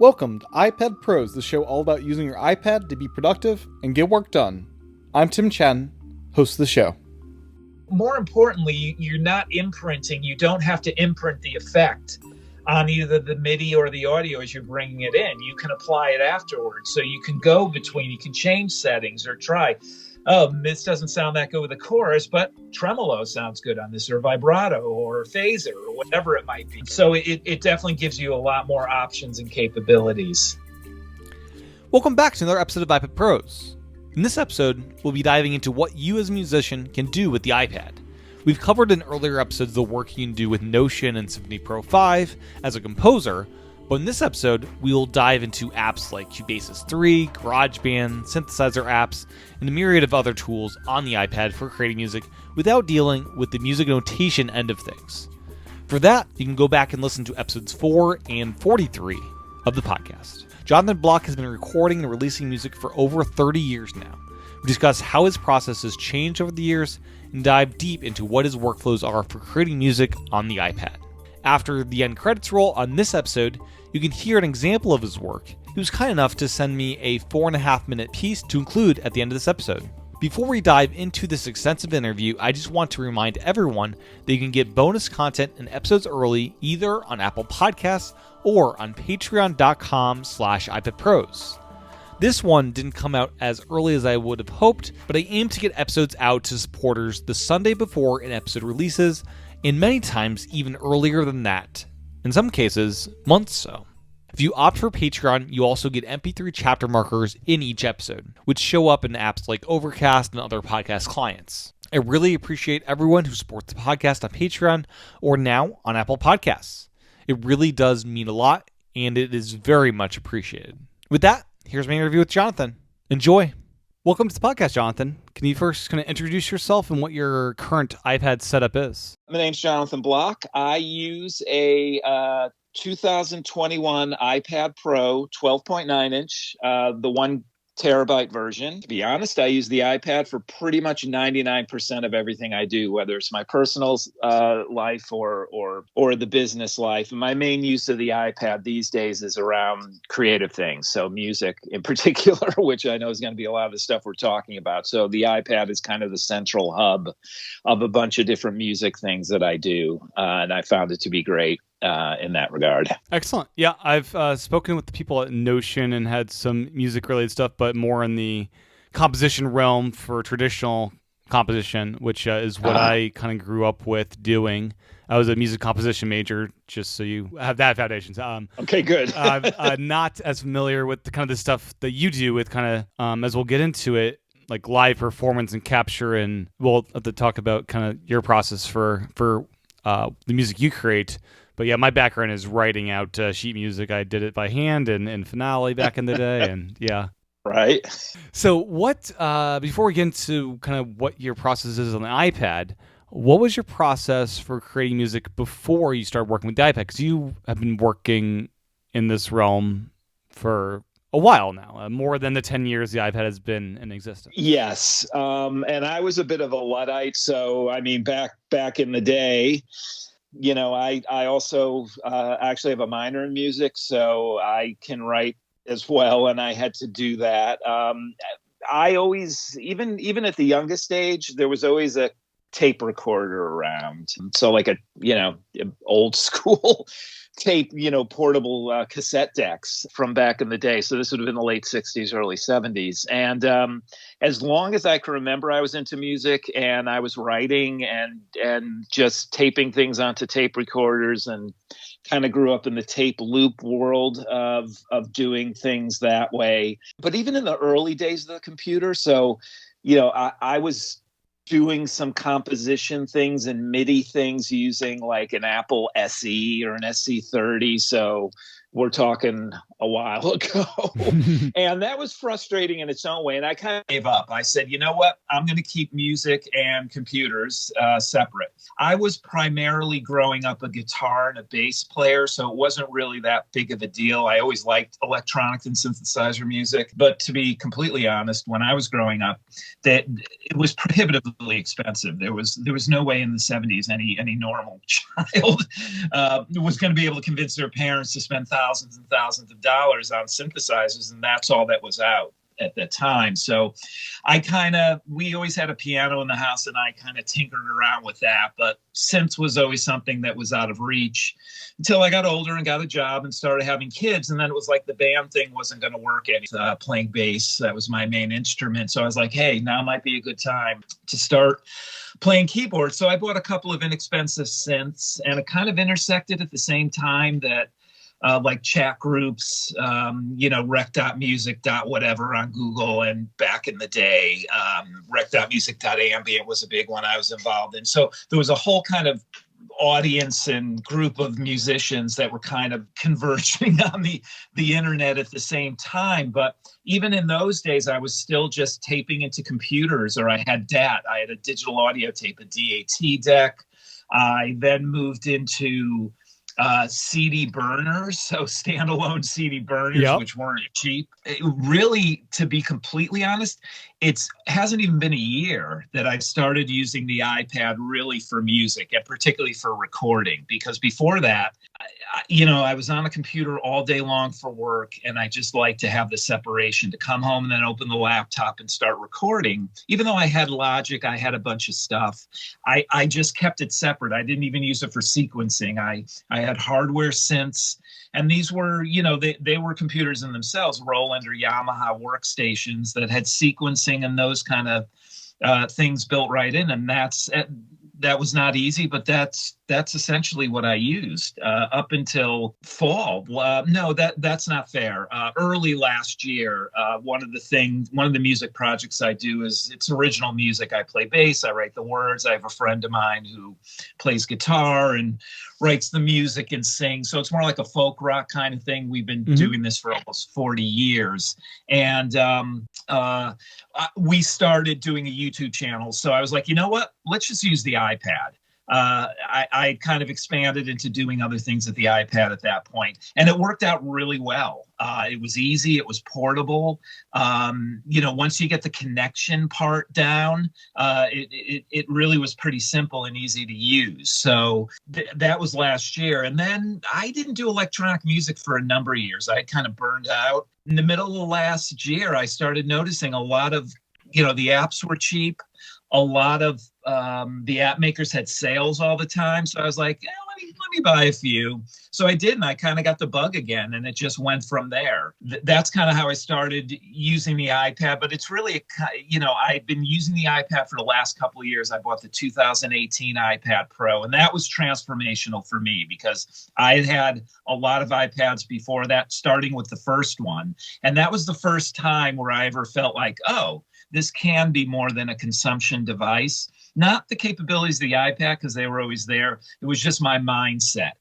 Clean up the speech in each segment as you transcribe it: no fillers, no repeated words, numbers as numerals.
Welcome to iPad Pros, the show all about using your iPad to be productive and get work done. I'm Tim Chen, host of the show. More importantly, you're not imprinting. You don't have to imprint the effect on either the MIDI or the audio as you're bringing it in. You can apply it afterwards. So you can go between, you can change settings or try, oh, this doesn't sound that good with the chorus, but tremolo sounds good on this, or vibrato or phaser or whatever it might be. So it definitely gives you a lot more options and capabilities. Welcome back to another episode of iPad Pros. In this episode, we'll be diving into what you as a musician can do with the iPad. We've covered in earlier episodes the work you can do with Notion and Symphony Pro 5 as a composer, but in this episode, we will dive into apps like Cubasis 3, GarageBand, synthesizer apps, and a myriad of other tools on the iPad for creating music without dealing with the music notation end of things. For that, you can go back and listen to episodes 4 and 43 of the podcast. Jonathan Block has been recording and releasing music for over 30 years now. We discuss how his process has changed over the years and dive deep into what his workflows are for creating music on the iPad. After the end credits roll on this episode, you can hear an example of his work. He was kind enough to send me a 4.5-minute piece to include at the end of this episode. Before we dive into this extensive interview, I just want to remind everyone that you can get bonus content and episodes early either on Apple Podcasts or on patreon.com/iPadPros. This one didn't come out as early as I would have hoped, but I aim to get episodes out to supporters the Sunday before an episode releases, and many times even earlier than that. In some cases, months so. If you opt for Patreon, you also get MP3 chapter markers in each episode, which show up in apps like Overcast and other podcast clients. I really appreciate everyone who supports the podcast on Patreon or now on Apple Podcasts. It really does mean a lot, and it is very much appreciated. With that, here's my interview with Jonathan. Enjoy. Welcome to the podcast, Jonathan. Can you first kind of introduce yourself and what your current iPad setup is? My name's Jonathan Block. I use a 2021 iPad Pro 12.9 inch, the 1 terabyte version. To be honest, I use the iPad for pretty much 99% of everything I do, whether it's my personal life or the business life. And my main use of the iPad these days is around creative things, so music in particular, which I know is going to be a lot of the stuff we're talking about. So the iPad is kind of the central hub of a bunch of different music things that I do, and I found it to be great in that regard. Excellent. Yeah, I've spoken with the people at Notion and had some music-related stuff, but more in the composition realm for traditional composition, which is what I kind of grew up with doing. I was a music composition major, just so you have that foundations. Okay, good. I'm not as familiar with the kind of the stuff that you do with kind of, as we'll get into it, like live performance and capture, and we'll have to talk about kind of your process for the music you create. But yeah, my background is writing out sheet music. I did it by hand and Finale back in the day, and yeah. Right. So what, before we get into kind of what your process is on the iPad, what was your process for creating music before you started working with the iPad? Because you have been working in this realm for a while now, more than the 10 years the iPad has been in existence. Yes. And I was a bit of a Luddite. So, I mean, back in the day, you know, I also actually have a minor in music, so I can write as well, and I had to do that. I always, even at the youngest age, there was always a tape recorder around. So like a, you know, old school tape, you know, portable cassette decks from back in the day. So this would have been the late 60s, early 70s. And as long as I can remember, I was into music, and I was writing and just taping things onto tape recorders, and kind of grew up in the tape loop world of doing things that way. But even in the early days of the computer, so, you know, I was doing some composition things and MIDI things using like an Apple SE or an SC30. So we're talking a while ago. And that was frustrating in its own way. And I kind of gave up. I said, you know what? I'm going to keep music and computers separate. I was primarily growing up a guitar and a bass player, so it wasn't really that big of a deal. I always liked electronic and synthesizer music. But to be completely honest, when I was growing up, that it was prohibitively expensive. There was no way in the 70s any normal child was going to be able to convince their parents to spend thousands thousands and thousands of dollars on synthesizers, and that's all that was out at that time. So we always had a piano in the house, and I kind of tinkered around with that, but synth was always something that was out of reach until I got older and got a job and started having kids. And then it was like the band thing wasn't going to work anymore. Playing bass, that was my main instrument. So I was like, hey, now might be a good time to start playing keyboard. So I bought a couple of inexpensive synths, and it kind of intersected at the same time that like chat groups, rec.music. whatever on Google, and back in the day, rec.music.ambient was a big one I was involved in. So there was a whole kind of audience and group of musicians that were kind of converging on the internet at the same time. But even in those days, I was still just taping into computers, or I had DAT. I had a digital audio tape, a DAT deck. I then moved into CD burners, so standalone CD burners, which weren't cheap. Really, to be completely honest, it hasn't even been a year that I started using the iPad really for music, and particularly for recording, because before that, I was on a computer all day long for work, and I just like to have the separation to come home and then open the laptop and start recording. Even though I had Logic, I had a bunch of stuff, I just kept it separate. I didn't even use it for sequencing. I had hardware synths, and these were, they were computers in themselves, Roland or Yamaha workstations that had sequencing and those kind of things built right in. And that was not easy, but that's essentially what I used up until fall. No, that's not fair. Early last year, one of the music projects I do is it's original music. I play bass, I write the words. I have a friend of mine who plays guitar and writes the music and sings. So it's more like a folk rock kind of thing. We've been doing this for almost 40 years. And we started doing a YouTube channel. So I was like, you know what? Let's just use the iPad. I kind of expanded into doing other things at the iPad at that point, and it worked out really well. It was easy. It was portable. Once you get the connection part down, it really was pretty simple and easy to use. So that was last year. And then I didn't do electronic music for a number of years. I kind of burned out. In the middle of last year, I started noticing a lot of, the apps were cheap. A lot of the app makers had sales all the time. So I was like, let me buy a few. So I did, and I kind of got the bug again, and it just went from there. That's kind of how I started using the iPad. But it's really, I've been using the iPad for the last couple of years. I bought the 2018 iPad Pro, and that was transformational for me because I had a lot of iPads before that, starting with the first one. And that was the first time where I ever felt like, oh, this can be more than a consumption device. Not the capabilities of the iPad, because they were always there. It was just my mindset.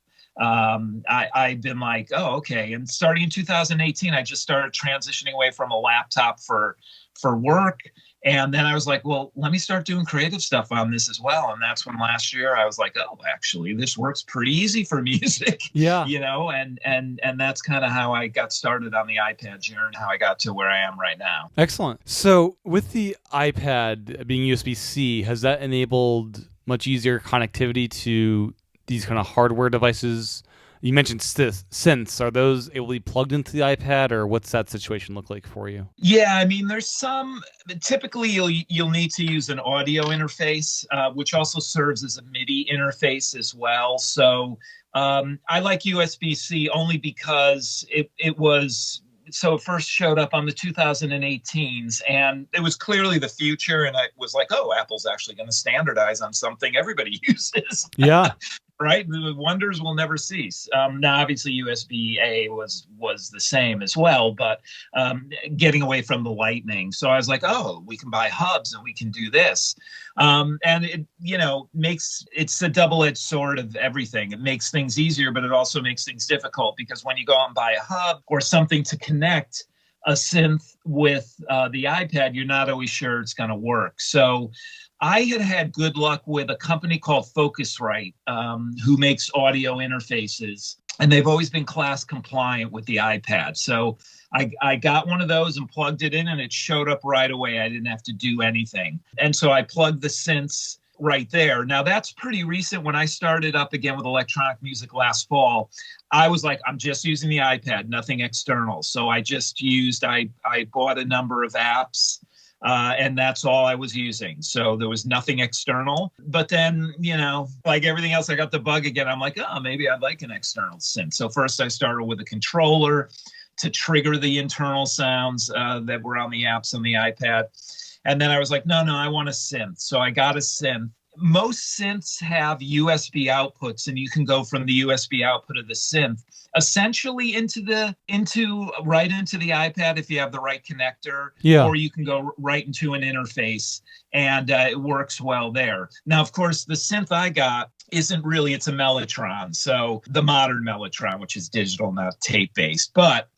I've been like, oh, okay. And starting in 2018, I just started transitioning away from a laptop for work. And then I was like, well, let me start doing creative stuff on this as well. And that's when last year I was like, oh, actually, this works pretty easy for music. Yeah. And that's kind of how I got started on the iPad journey, how I got to where I am right now. Excellent. So with the iPad being USB-C, has that enabled much easier connectivity to these kind of hardware devices? You mentioned synths. Are those able to be plugged into the iPad, or what's that situation look like for you? Yeah, I mean, there's some. Typically, you'll need to use an audio interface, which also serves as a MIDI interface as well. So I like USB-C only because it was. So it first showed up on the 2018s, and it was clearly the future. And I was like, oh, Apple's actually going to standardize on something everybody uses. Yeah. Right? The wonders will never cease. Now, obviously, USB-A was the same as well, but getting away from the Lightning. So I was like, oh, we can buy hubs and we can do this. And it, it's a double-edged sword of everything. It makes things easier, but it also makes things difficult, because when you go out and buy a hub or something to connect a synth with the iPad, you're not always sure it's going to work. So I had good luck with a company called Focusrite, who makes audio interfaces, and they've always been class compliant with the iPad. So I got one of those and plugged it in, and it showed up right away. I didn't have to do anything. And so I plugged the synths right there. Now that's pretty recent. When I started up again with electronic music last fall, I was like, I'm just using the iPad, nothing external. So I bought a number of apps. And that's all I was using. So there was nothing external. But then, like everything else, I got the bug again. I'm like, oh, maybe I'd like an external synth. So first I started with a controller to trigger the internal sounds that were on the apps on the iPad. And then I was like, no, I want a synth. So I got a synth. Most synths have USB outputs, and you can go from the USB output of the synth essentially right into the iPad if you have the right connector, or you can go right into an interface, and it works well there. Now, of course, the synth I got it's a Melotron, so the modern Melotron, which is digital, not tape-based, but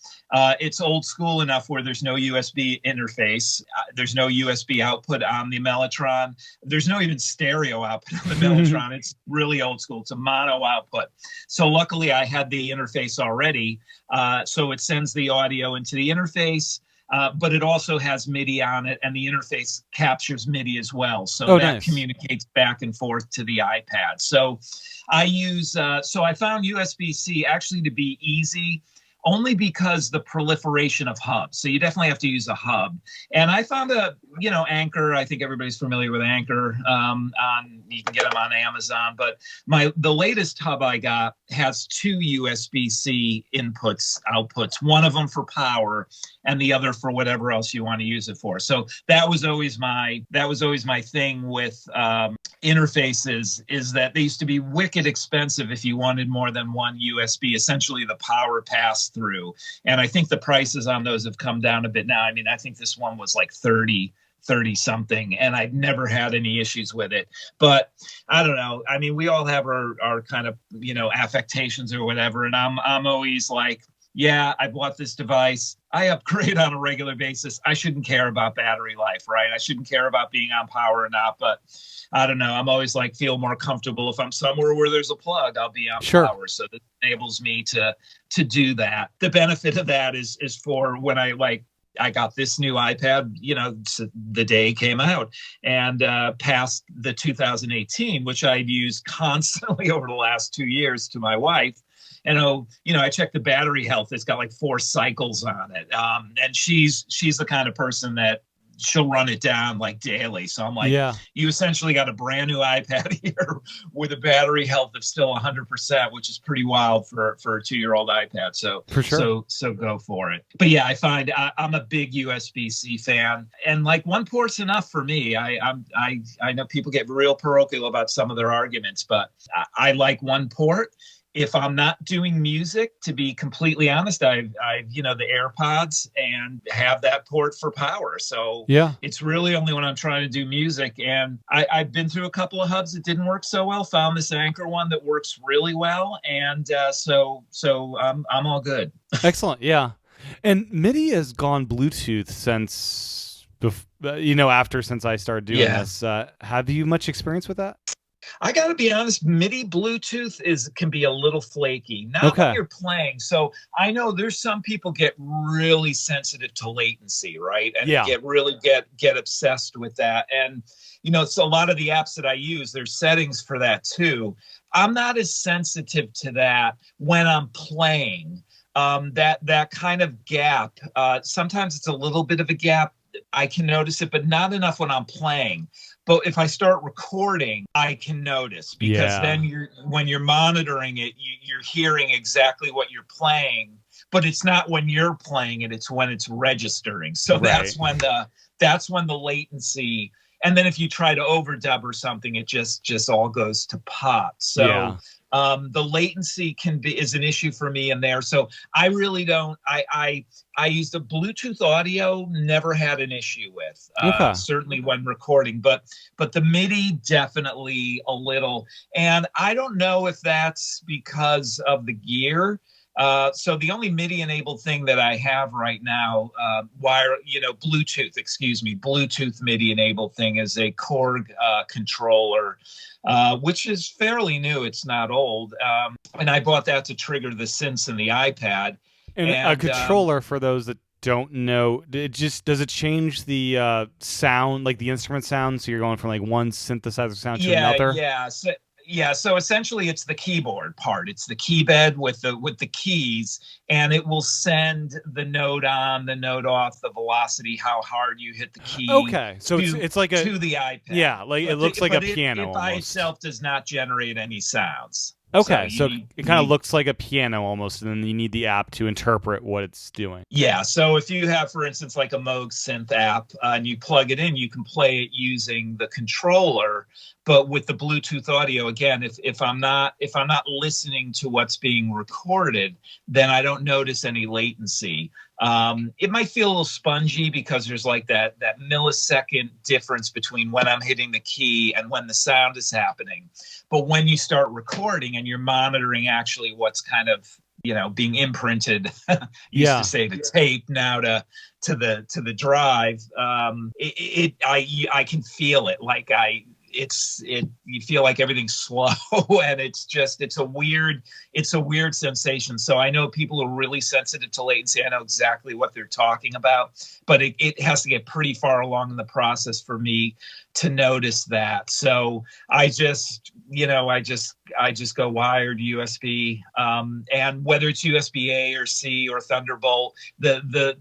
it's old school enough where there's no USB interface. There's no USB output on the Melotron. There's no even stereo output on the Melotron. It's really old school. It's a mono output. So luckily I had the interface already. So it sends the audio into the interface. But it also has MIDI on it, and the interface captures MIDI as well. So that communicates back and forth to the iPad. So I found USB-C actually to be easy, only because the proliferation of hubs. So you definitely have to use a hub. And I found Anchor. I think everybody's familiar with Anchor. You can get them on Amazon. But the latest hub I got has two USB-C outputs. One of them for power, and the other for whatever else you want to use it for. So that was always my thing with interfaces, is that they used to be wicked expensive if you wanted more than one USB, essentially the power pass through. And I think the prices on those have come down a bit now. I mean, I think this one was like 30 something, and I've never had any issues with it. But I don't know. I mean, we all have our kind of, affectations or whatever. And I'm always like, yeah, I bought this device. I upgrade on a regular basis. I shouldn't care about battery life, right? I shouldn't care about being on power or not. But I don't know. I'm always like, feel more comfortable if I'm somewhere where there's a plug, I'll be on power. So that enables me to do that. The benefit of that is for when I got this new iPad, the day it came out, and past the 2018, which I've used constantly over the last 2 years to my wife. And, I checked the battery health. It's got like 4 cycles on it. And she's the kind of person that she'll run it down like daily. So I'm like, you essentially got a brand new iPad here with a battery health of still 100%, which is pretty wild for a 2-year-old iPad. So for sure. So go for it. But yeah, I find I'm a big USB-C fan, and like one port's enough for me. I know people get real parochial about some of their arguments, but I like one port. If I'm not doing music, to be completely honest, I've the AirPods and have that port for power. So it's really only when I'm trying to do music. And I've been through a couple of hubs that didn't work so well, found this Anchor one that works really well. And so I'm all good. Excellent. Yeah. And MIDI has gone Bluetooth since I started doing this. Have you much experience with that? I got to be honest, MIDI Bluetooth can be a little flaky, not when you're playing. So I know there's some people get really sensitive to latency, right? And get obsessed with that. And, so a lot of the apps that I use, there's settings for that too. I'm not as sensitive to that when I'm playing. That kind of gap, sometimes it's a little bit of a gap. I can notice it, but not enough when I'm playing. But if I start recording, I can notice, because then when you're monitoring it, you're hearing exactly what you're playing, but it's not when you're playing it, it's when it's registering. So that's when the latency, and then if you try to overdub or something, it just all goes to pot. So the latency is an issue for me in there. So I really don't. I use the Bluetooth audio, never had an issue with, certainly when recording, but the MIDI definitely a little. And I don't know if that's because of the gear. So the only MIDI enabled thing that I have right now, Bluetooth MIDI enabled thing is a Korg controller, which is fairly new. It's not old. And I bought that to trigger the synths in the iPad. And a controller, for those that don't know, does it change the sound, like the instrument sound? So you're going from like one synthesizer sound to another? So essentially it's the keyboard part. It's the key bed with the keys, and it will send the note on, the note off, the velocity, how hard you hit the key. Okay, so it's like to the iPad. Yeah, like it looks like a piano. It by itself does not generate any sounds. Okay, so it kind of looks like a piano almost, and then you need the app to interpret what it's doing. Yeah, so if you have, for instance, like a Moog synth app, and you plug it in, you can play it using the controller. But with the Bluetooth audio, again, if I'm not listening to what's being recorded, then I don't notice any latency. It might feel a little spongy because there's like that millisecond difference between when I'm hitting the key and when the sound is happening. But when you start recording and you're monitoring actually what's kind of, being imprinted, used to say the tape, now to the drive, I can feel it. Like you feel like everything's slow, and it's a weird sensation. So I know people are really sensitive to latency. I know exactly what they're talking about, but it has to get pretty far along in the process for me to notice that. So I just go wired USB, and whether it's USB A or C or Thunderbolt, the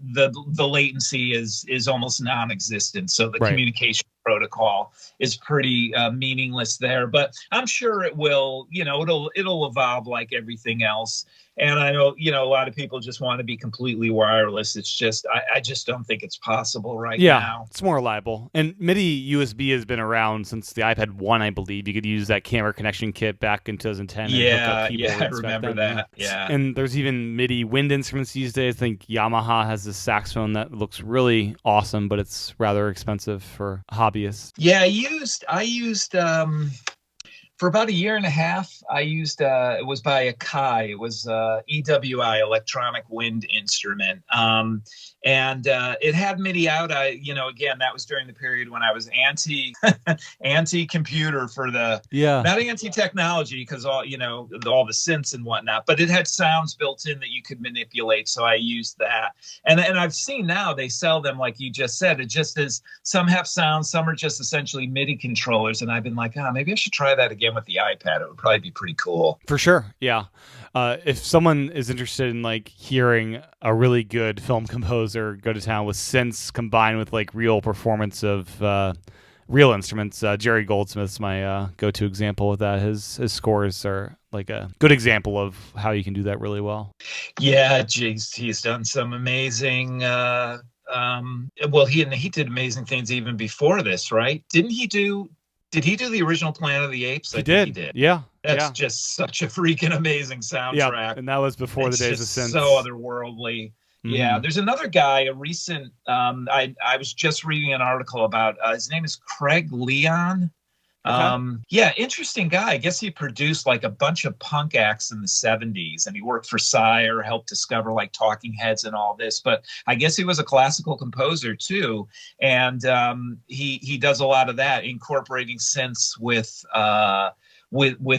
latency is almost non-existent. So the communication protocol is pretty meaningless there, but I'm sure it will, it'll evolve like everything else. And I know, a lot of people just want to be completely wireless. It's just, I just don't think it's possible now. Yeah, it's more reliable. And MIDI USB has been around since the iPad 1, I believe. You could use that camera connection kit back in 2010. Yeah, I remember that. Yeah. And there's even MIDI wind instruments these days. I think Yamaha has this saxophone that looks really awesome, but it's rather expensive for hobbyists. Yeah, I used for about a year and a half, I used, it was by Akai. It was EWI, electronic wind instrument. And it had MIDI out. Again, that was during the period when I was anti-computer for not anti-technology, because all the synths and whatnot, but it had sounds built in that you could manipulate. So I used that. And I've seen now they sell them, like you just said. It just is, some have sounds, some are just essentially MIDI controllers. And I've been like, maybe I should try that again with the iPad. It would probably be pretty cool. For sure. Yeah. If someone is interested in like hearing a really good film composer go to town with synths combined with like real performance of real instruments, Jerry Goldsmith's my go-to example with that. His scores are like a good example of how you can do that really well. Yeah, he's done some amazing. Well, he did amazing things even before this, right? Did he do the original Planet of the Apes? He did. Yeah. That's just such a freaking amazing soundtrack. Yeah, and that was before the days of synths. So otherworldly. Mm-hmm. Yeah, there's another guy, a recent, I was just reading an article about, his name is Craig Leon. Okay. Interesting guy. I guess he produced like a bunch of punk acts in the 70s, and he worked for Sire, helped discover like Talking Heads and all this, but I guess he was a classical composer too. And he does a lot of that, incorporating synths with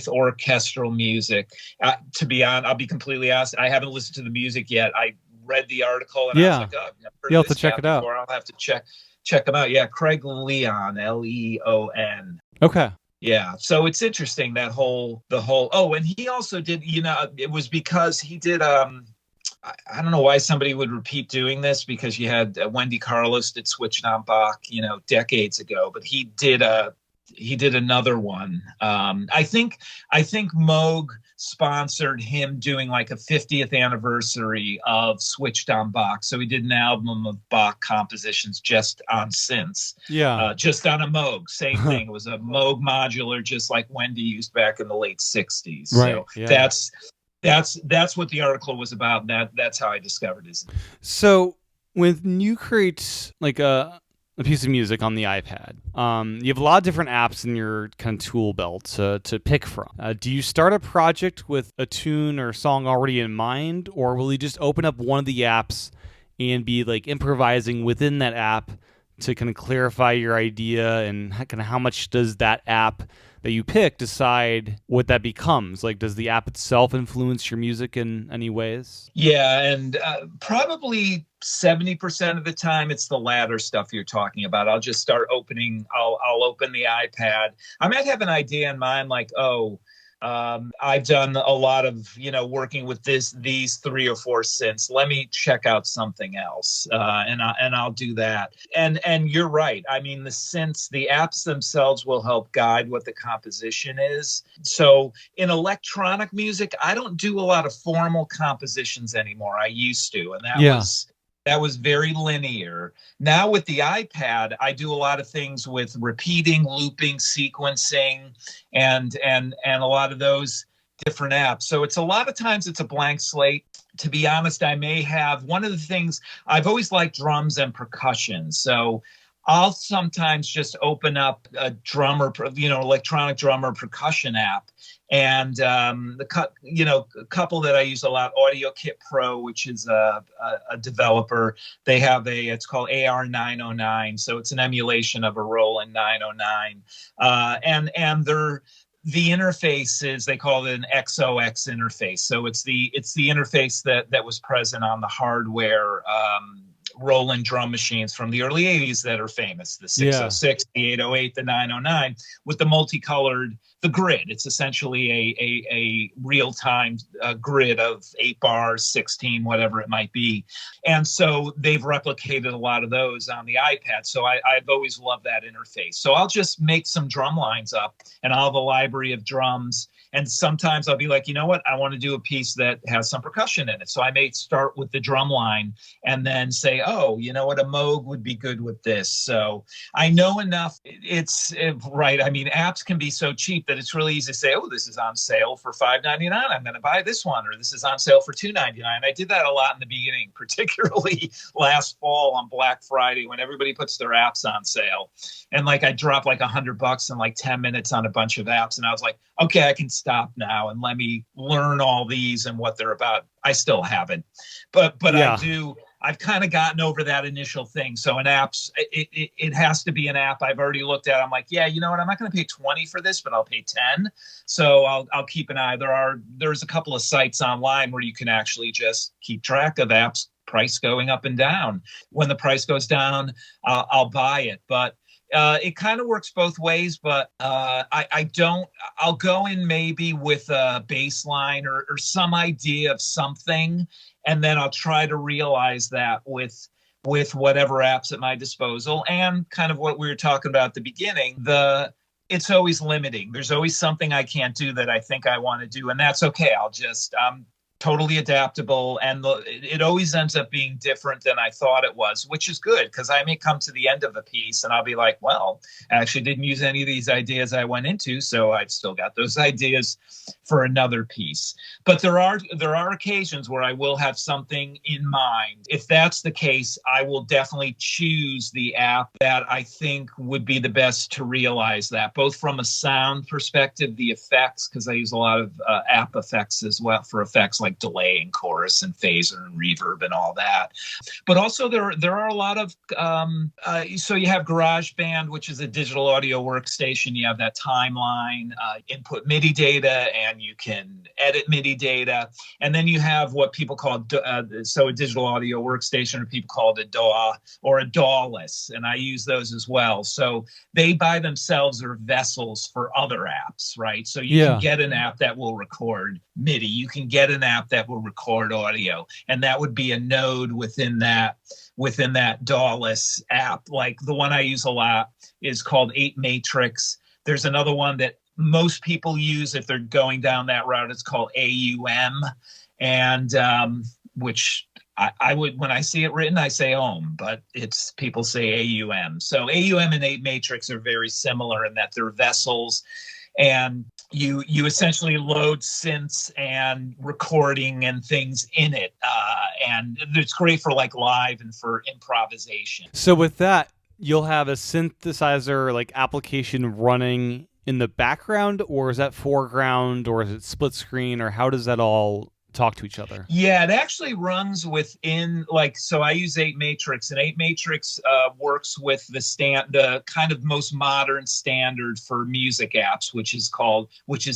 orchestral music. To be honest, I'll be completely honest, I haven't listened to the music yet. I read the article and I was like, I've never heard You'll have to check it out. I'll have to check him out. Yeah, Craig Leon, Leon. Okay. Yeah, so it's interesting that and he also did, it was because he did, I don't know why somebody would repeat doing this, because you had Wendy Carlos did Switched on Bach, decades ago, but he did another one. I think Moog sponsored him doing like a 50th anniversary of Switched on Bach. So he did an album of Bach compositions just on synths. Yeah. Just on a Moog. Same thing. It was a Moog modular, just like Wendy used back in the late 60s. Right. So yeah. That's what the article was about. That's how I discovered his. So when you create like a piece of music on the iPad, you have a lot of different apps in your kind of tool belt to pick from. Do you start a project with a tune or song already in mind, or will you just open up one of the apps and be like improvising within that app to kind of clarify your idea, and kind of how much does that app that you pick decide what that becomes? Like, does the app itself influence your music in any ways? Yeah, and probably 70% of the time it's the latter stuff you're talking about. I'll just start opening, I'll open the iPad. I might have an idea in mind, like, I've done a lot of, working with these 3 or 4 synths. Let me check out something else, and I'll do that. And you're right. I mean, the synths, the apps themselves will help guide what the composition is. So in electronic music, I don't do a lot of formal compositions anymore. I used to, and that was very linear. Now with the iPad, I do a lot of things with repeating, looping, sequencing, and a lot of those different apps. So it's a lot of times it's a blank slate. To be honest, I may have one of the things I've always liked drums and percussion. So I'll sometimes just open up a drummer, electronic drummer percussion app. And a couple that I use a lot, AudioKit Pro, which is a developer. They have it's called AR909. So it's an emulation of a Roland 909. And the interface is, they call it an XOX interface. So it's the interface that was present on the hardware Roland drum machines from the early 80s that are famous, the 606, the 808, the 909, with the multicolored, the grid. It's essentially a real-time grid of 8 bars, 16, whatever it might be. And so they've replicated a lot of those on the iPad. So I've always loved that interface. So I'll just make some drum lines up, and I'll have a library of drums. And sometimes I'll be like, you know what, I want to do a piece that has some percussion in it. So I may start with the drum line and then say, oh, you know what, a Moog would be good with this. So I know enough. It's right. I mean, apps can be so cheap that it's really easy to say, oh, this is on sale for $5.99. I'm going to buy this one, or this is on sale for $2.99. I did that a lot in the beginning, particularly last fall on Black Friday when everybody puts their apps on sale. And like I dropped like $100 in like 10 minutes on a bunch of apps. And I was like, okay, I can stop now and let me learn all these and what they're about. I still haven't, but yeah. I've kind of gotten over that initial thing. So an app's, it has to be an app I've already looked at. I'm like, yeah, you know what? I'm not going to pay 20 for this, but I'll pay 10. So I'll keep an eye. There's a couple of sites online where you can actually just keep track of apps price going up and down. When the price goes down, I'll buy it. But it kind of works both ways, but I'll go in maybe with a baseline or some idea of something, and then I'll try to realize that with whatever apps at my disposal. And kind of what we were talking about at the beginning, it's always limiting. There's always something I can't do that I think I want to do, and that's okay. I'm totally adaptable, and it always ends up being different than I thought it was, which is good, because I may come to the end of a piece and I'll be like, well, I actually didn't use any of these ideas I went into, so I've still got those ideas for another piece. But there are occasions where I will have something in mind. If that's the case, I will definitely choose the app that I think would be the best to realize that, both from a sound perspective, the effects, because I use a lot of app effects as well for effects like delay and chorus and phaser and reverb and all that. But also there are a lot of, so you have GarageBand, which is a digital audio workstation. You have that timeline, input MIDI data, and you can edit MIDI data. And then you have what people call, a digital audio workstation, or people call it a DAW or a DAW-less. And I use those as well. So they by themselves are vessels for other apps, right? So you can get an app that will record MIDI. You can get an app that will record audio, and that would be a node within that DAW-less app. Like the one I use a lot is called ApeMatrix. There's another one that most people use if they're going down that route. It's called AUM, and which I would, when I see it written, I say ohm, but people say AUM. So AUM and ApeMatrix are very similar in that they're vessels, and you essentially load synths and recording and things in it, and it's great for like live and for improvisation. So with that, you'll have a synthesizer like application running in the background, or is that foreground, or is it split screen, or how does that all talk to each other? Yeah, it actually runs within, like, so I use ApeMatrix, and ApeMatrix works with the kind of most modern standard for music apps, which is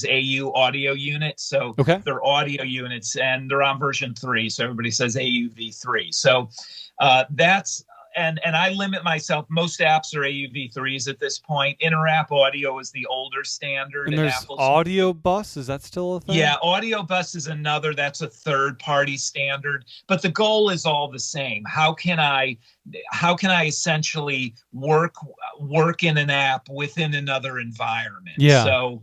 AU Audio Unit. So they're audio units, and they're on version 3. So everybody says AUV3. So that's. And I limit myself. Most apps are AUV3s at this point. Interapp Audio is the older standard. And there's Audio Bus. Is that still a thing? Yeah, Audio Bus is another. That's a third-party standard. But the goal is all the same. How can I essentially work in an app within another environment? Yeah. So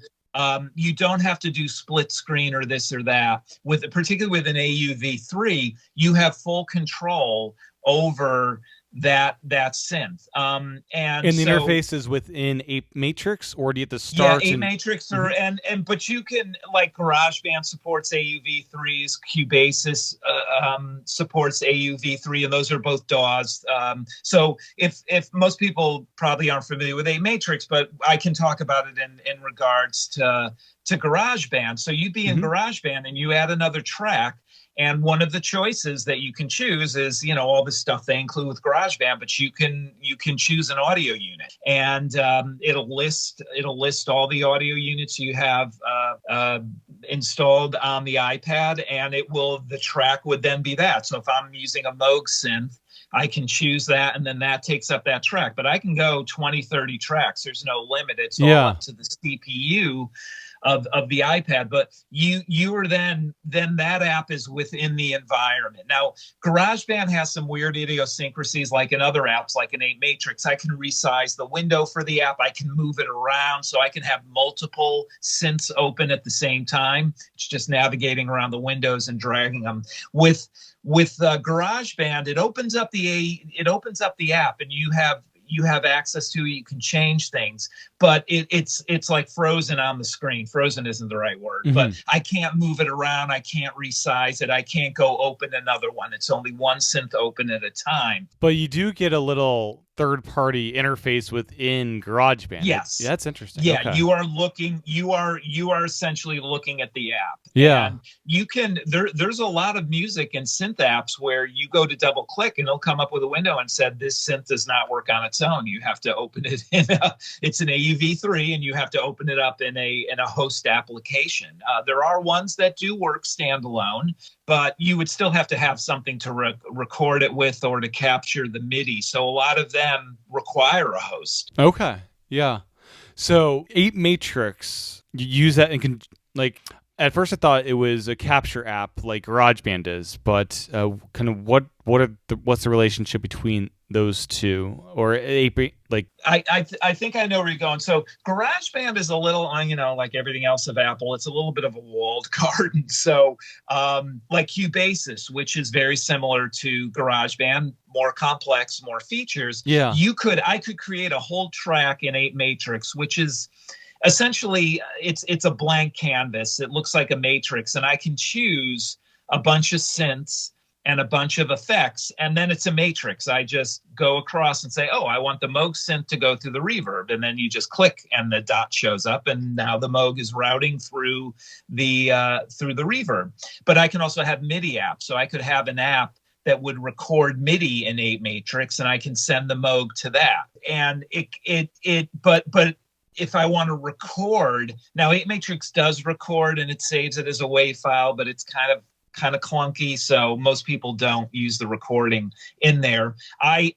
you don't have to do split screen or this or that. Particularly with an AUV3, you have full control over that synth. And the interface is within ApeMatrix, or do you have to start? Yeah, ApeMatrix, but you can, like, GarageBand supports AUV3s, Cubasis supports AUV3, and those are both DAWs. So if most people probably aren't familiar with ApeMatrix, but I can talk about it in regards to GarageBand. So you'd be in GarageBand and you add another track. And one of the choices that you can choose is, all the stuff they include with GarageBand, but you can choose an audio unit, and it'll list all the audio units you have installed on the iPad, and the track would then be that. So if I'm using a Moog synth, I can choose that, and then that takes up that track. But I can go 20, 30 tracks. There's no limit. It's all up to the CPU of the iPad, but you are then that app is within the environment. Now, GarageBand has some weird idiosyncrasies, like in other apps, like in ApeMatrix. I can resize the window for the app. I can move it around, so I can have multiple synths open at the same time. It's just navigating around the windows and dragging them. With GarageBand, it opens up the app, and you have access to it. You can change things, but it's like frozen on the screen. Frozen isn't the right word, but I can't move it around. I can't resize it. I can't go open another one. It's only one synth open at a time. But you do get a little third-party interface within GarageBand. Yes. Yeah, that's interesting. Yeah, okay. you are essentially looking at the app. Yeah. And you can there's a lot of music and synth apps where you go to double click and it'll come up with a window and said this synth does not work on its own. You have to open it it's an AUV3, and you have to open it up in a host application. There are ones that do work standalone, but you would still have to have something to record it with or to capture the MIDI. So a lot of them require a host. Okay. Yeah. So ApeMatrix, you use that and can, like, at first I thought it was a capture app like GarageBand is, but kind of what's the relationship between those two, or Ape, like? I think I know where you're going. So GarageBand is a little, like everything else of Apple, it's a little bit of a walled garden. So like Cubasis, which is very similar to GarageBand, more complex, more features. Yeah. I could create a whole track in ApeMatrix, which is essentially it's a blank canvas. It looks like a matrix, and I can choose a bunch of synths and a bunch of effects, and then it's a matrix. I just go across and say, oh, I want the Moog synth to go through the reverb, and then you just click and the dot shows up, and now the Moog is routing through the reverb. But I can also have MIDI apps, so I could have an app that would record MIDI in ApeMatrix, and I can send the Moog to that. And but if I want to record, now ApeMatrix does record and it saves it as a WAV file, but it's kind of clunky, so most people don't use the recording in there. I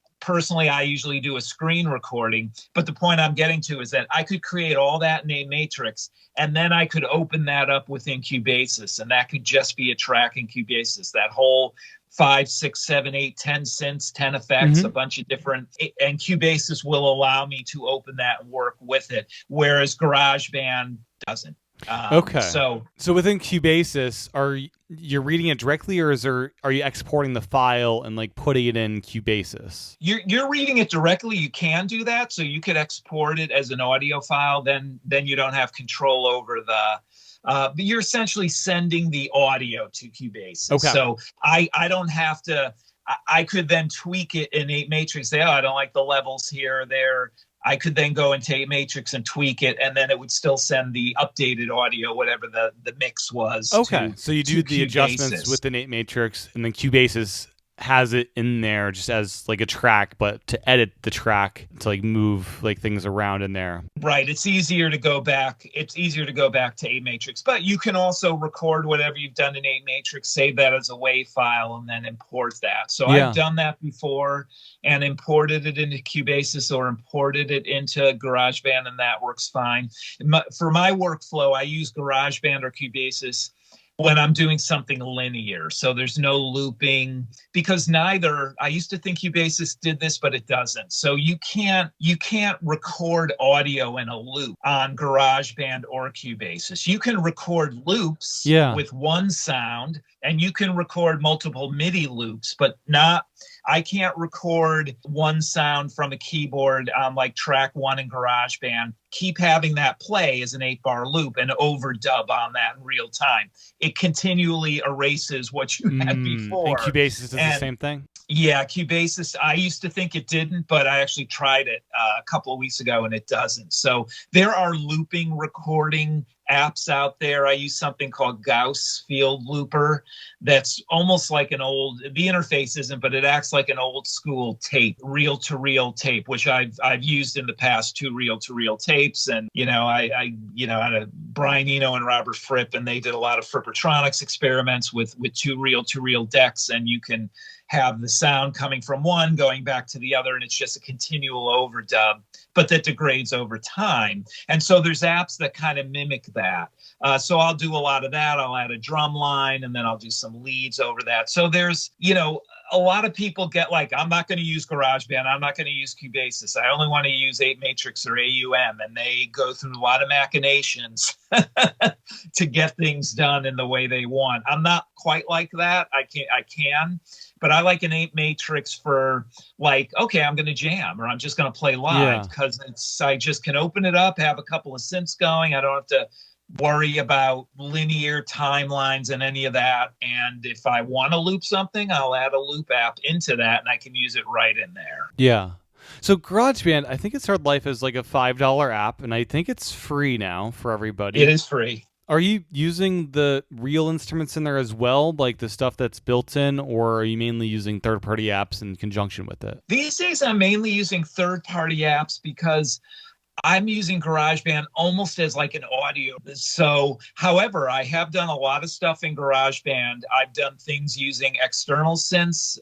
usually do a screen recording, but the point I'm getting to is that I could create all that in ApeMatrix, and then I could open that up within Cubasis, and that could just be a track in Cubasis. That whole 5, 6, 7, 8, 10 synths, 10 effects, a bunch of different, and Cubasis will allow me to open that and work with it, whereas GarageBand doesn't. Okay. So within Cubasis, are you reading it directly, or are you exporting the file and like putting it in Cubasis? You're reading it directly. You can do that, so you could export it as an audio file. Then you don't have control over the. But you're essentially sending the audio to Cubasis. Okay. So I don't have to. I could then tweak it in ApeMatrix. Say, oh, I don't like the levels here or there. I could then go into ApeMatrix and tweak it, and then it would still send the updated audio, whatever the mix was. Okay, so you do the Cubasis. adjustments with an ApeMatrix, and then Cubasis has it in there just as like a track, but to edit the track to like move like things around in there. Right. It's easier to go back. It's easier to go back to ApeMatrix, but you can also record whatever you've done in ApeMatrix, save that as a WAV file, and then import that. So Yeah. I've done that before and imported it into Cubasis or imported it into GarageBand, and that works fine. For my workflow, I use GarageBand or Cubasis when I'm doing something linear. So there's no looping, because neither, I used to think Cubasis did this, but it doesn't. So you can't record audio in a loop on GarageBand or Cubasis. You can record loops with one sound, and you can record multiple MIDI loops, but I can't record one sound from a keyboard on like track 1 in GarageBand, keep having that play as an 8-bar loop and overdub on that in real time. It continually erases what you had before. And Cubasis does the same thing? Yeah, Cubasis, I used to think it didn't, but I actually tried it a couple of weeks ago and it doesn't. So there are looping recording apps out there. I use something called Gauss Field Looper that's almost like the interface isn't, but it acts like an old school tape, reel-to-reel tape, which I've used in the past, 2 reel-to-reel tapes. And, I had Brian Eno and Robert Fripp, and they did a lot of Frippertronics experiments with 2 reel-to-reel decks, and you can have the sound coming from one going back to the other, and it's just a continual overdub, but that degrades over time. And so there's apps that kind of mimic that. So I'll do a lot of that. I'll add a drum line, and then I'll do some leads over that. So there's, a lot of people get like, I'm not going to use GarageBand. I'm not going to use Cubasis. I only want to use ApeMatrix or AUM. And they go through a lot of machinations to get things done in the way they want. I'm not quite like that. I can, but I like an ApeMatrix for like, okay, I'm going to jam, or I'm just going to play live, because I just can open it up, have a couple of synths going. I don't have to worry about linear timelines and any of that. And if I want to loop something, I'll add a loop app into that, and I can use it right in there. Yeah. So GarageBand, I think it started life as like a $5 app, and I think it's free now for everybody. It is free. Are you using the real instruments in there as well, like the stuff that's built in, or are you mainly using third-party apps in conjunction with it? These days, I'm mainly using third-party apps because I'm using GarageBand almost as like an audio. So, however, I have done a lot of stuff in GarageBand. I've done things using external synths,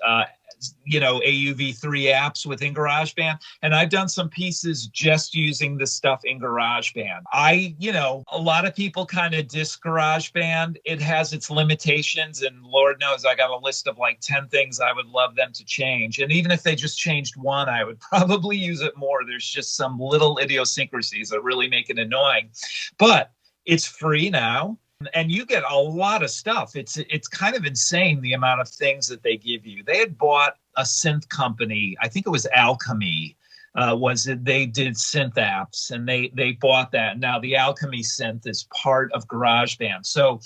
AUV3 apps within GarageBand. And I've done some pieces just using the stuff in GarageBand. A lot of people kind of diss GarageBand. It has its limitations, and Lord knows I got a list of like 10 things I would love them to change. And even if they just changed one, I would probably use it more. There's just some little idiosyncrasies that really make it annoying. But it's free now. And you get a lot of stuff. It's kind of insane the amount of things that they give you. They had bought a synth company, I think it was Alchemy, they did synth apps, and they bought that. Now the Alchemy synth is part of GarageBand. So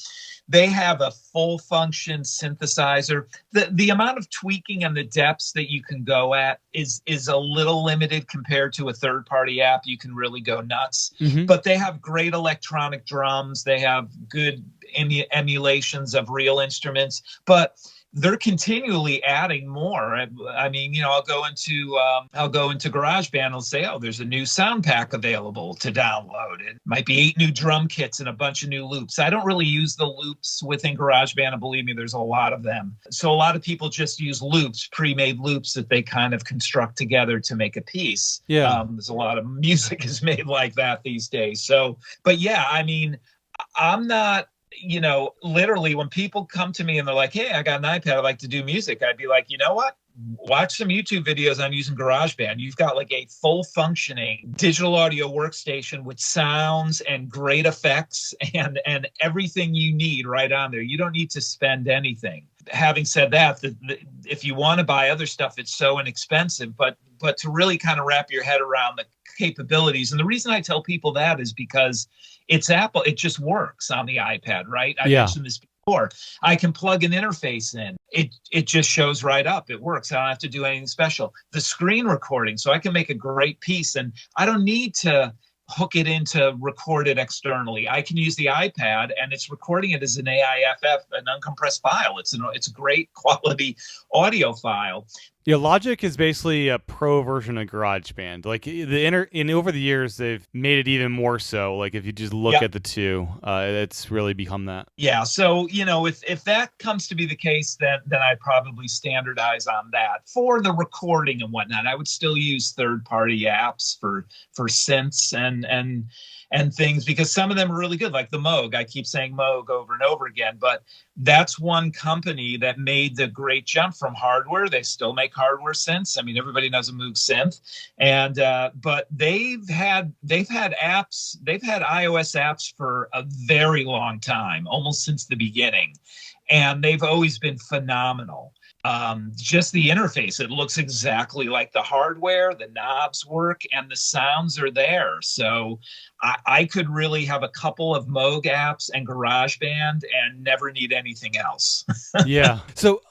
they have a full function synthesizer. The amount of tweaking and the depths that you can go at is a little limited compared to a third-party app. You can really go nuts. Mm-hmm. But they have great electronic drums. They have good emulations of real instruments. But they're continually adding more. I mean, I'll go into GarageBand and say, oh, there's a new sound pack available to download. It might be 8 new drum kits and a bunch of new loops. I don't really use the loops within GarageBand, and believe me, there's a lot of them. So a lot of people just use loops, pre-made loops that they kind of construct together to make a piece. Yeah, there's a lot of music is made like that these days. So, but yeah, I mean, I'm not. Literally when people come to me and they're like, hey, I got an iPad, I'd like to do music, I'd be like, you know what? Watch some YouTube videos on using GarageBand. You've got like a full functioning digital audio workstation with sounds and great effects and everything you need right on there. You don't need to spend anything. Having said that, if you want to buy other stuff, it's so inexpensive, but to really kind of wrap your head around the capabilities. And the reason I tell people that is because it's Apple. It just works on the iPad, right? I mentioned this before. before. I can plug an interface in. It just shows right up. It works. I don't have to do anything special. The screen recording, so I can make a great piece, and I don't need to hook it into record it externally. I can use the iPad, and it's recording it as an AIFF, an uncompressed file. It's a great quality audio file. Yeah, Logic is basically a pro version of GarageBand. Like over the years, they've made it even more so. Like if you just look at the two, it's really become that. Yeah. So if that comes to be the case, then I'd probably standardize on that for the recording and whatnot. I would still use third-party apps for synths and things, because some of them are really good, like the Moog. I keep saying Moog over and over again, but that's one company that made the great jump from hardware. They still make hardware synths. I mean, everybody knows a Moog synth, and but they've had apps, they've had iOS apps for a very long time, almost since the beginning, and they've always been phenomenal. Just the interface, it looks exactly like the hardware, the knobs work, and the sounds are there. So I could really have a couple of Moog apps and GarageBand and never need anything else. Yeah. So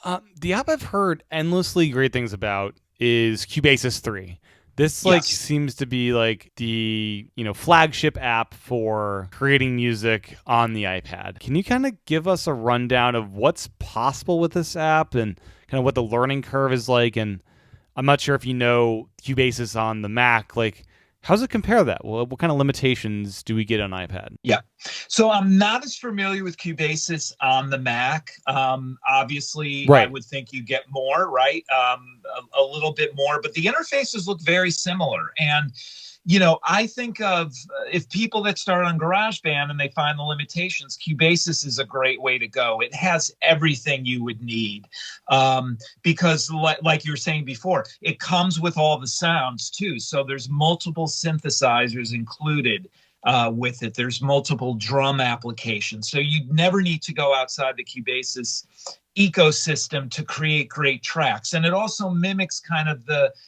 the app I've heard endlessly great things about is Cubasis 3. This seems to be like the flagship app for creating music on the iPad. Can you kind of give us a rundown of what's possible with this app and kind of what the learning curve is like? And I'm not sure if you know Cubasis on the Mac. Like, how does it compare to that? Well, what kind of limitations do we get on iPad? Yeah. So I'm not as familiar with Cubasis on the Mac. Obviously, right. I would think you get more, right? A little bit more, but the interfaces look very similar. And I think of if people that start on GarageBand and they find the limitations, Cubasis is a great way to go. It has everything you would need because like you were saying before, it comes with all the sounds too. So there's multiple synthesizers included with it. There's multiple drum applications. So you never need to go outside the Cubasis ecosystem to create great tracks. And it also mimics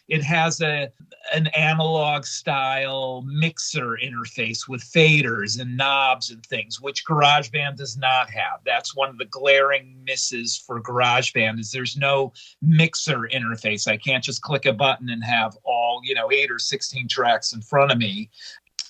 it has an analog style mixer interface with faders and knobs and things, which GarageBand does not have. That's one of the glaring misses for GarageBand is there's no mixer interface. I can't just click a button and have all, 8 or 16 tracks in front of me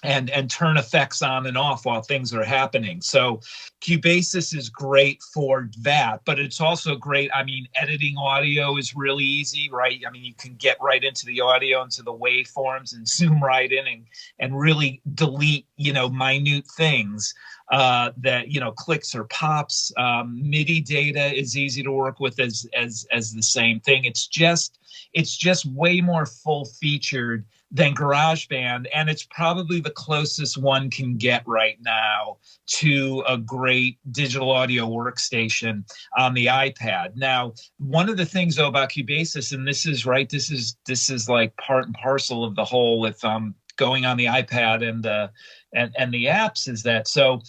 and turn effects on and off while things are happening. So Cubasis is great for that, but it's also great. I mean, editing audio is really easy, right? I mean, you can get right into the audio, into the waveforms and zoom right in and really delete, minute things that, clicks or pops. MIDI data is easy to work with as the same thing. It's just way more full featured than GarageBand, and it's probably the closest one can get right now to a great digital audio workstation on the iPad. Now, one of the things though about Cubasis, and this is like part and parcel of the whole with going on the iPad and the apps, is that so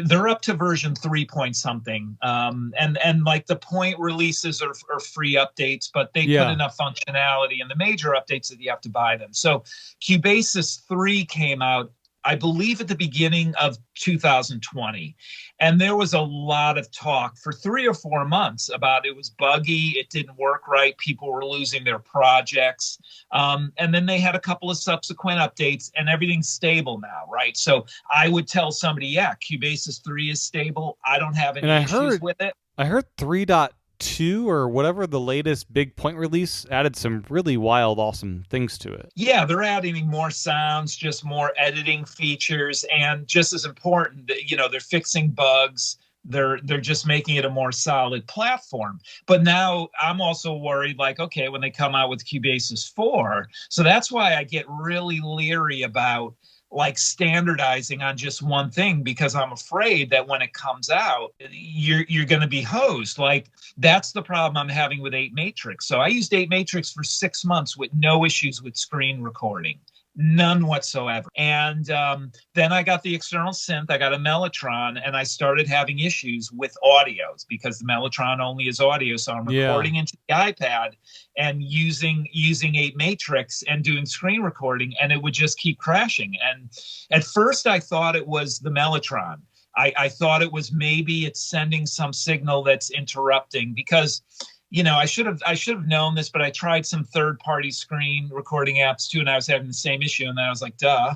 they're up to version 3 point something, and like the point releases are free updates, but they put enough functionality in the major updates that you have to buy them. So Cubasis 3 came out, I believe, at the beginning of 2020. And there was a lot of talk for 3 or 4 months about it was buggy, it didn't work right, people were losing their projects. And then they had a couple of subsequent updates and everything's stable now, right? So I would tell somebody, Cubasis 3 is stable. I don't have any issues with it. I heard 3.2 or whatever the latest big point release added some really wild, awesome things to it. Yeah, they're adding more sounds, just more editing features, and just as important, they're fixing bugs. They're just making it a more solid platform. But now I'm also worried, like, okay, when they come out with Cubasis 4, so that's why I get really leery about like standardizing on just one thing, because I'm afraid that when it comes out, you're going to be hosed. Like that's the problem I'm having with ApeMatrix. So I used ApeMatrix for 6 months with no issues with screen recording. None whatsoever. And then I got the external synth, I got a Melotron, and I started having issues with audios because the Melotron only is audio. So I'm recording into the iPad and using ApeMatrix and doing screen recording, and it would just keep crashing. And at first I thought it was the Melotron. I thought it was maybe it's sending some signal that's interrupting, because I should have known this, but I tried some third-party screen recording apps too, and I was having the same issue. And then I was like, duh,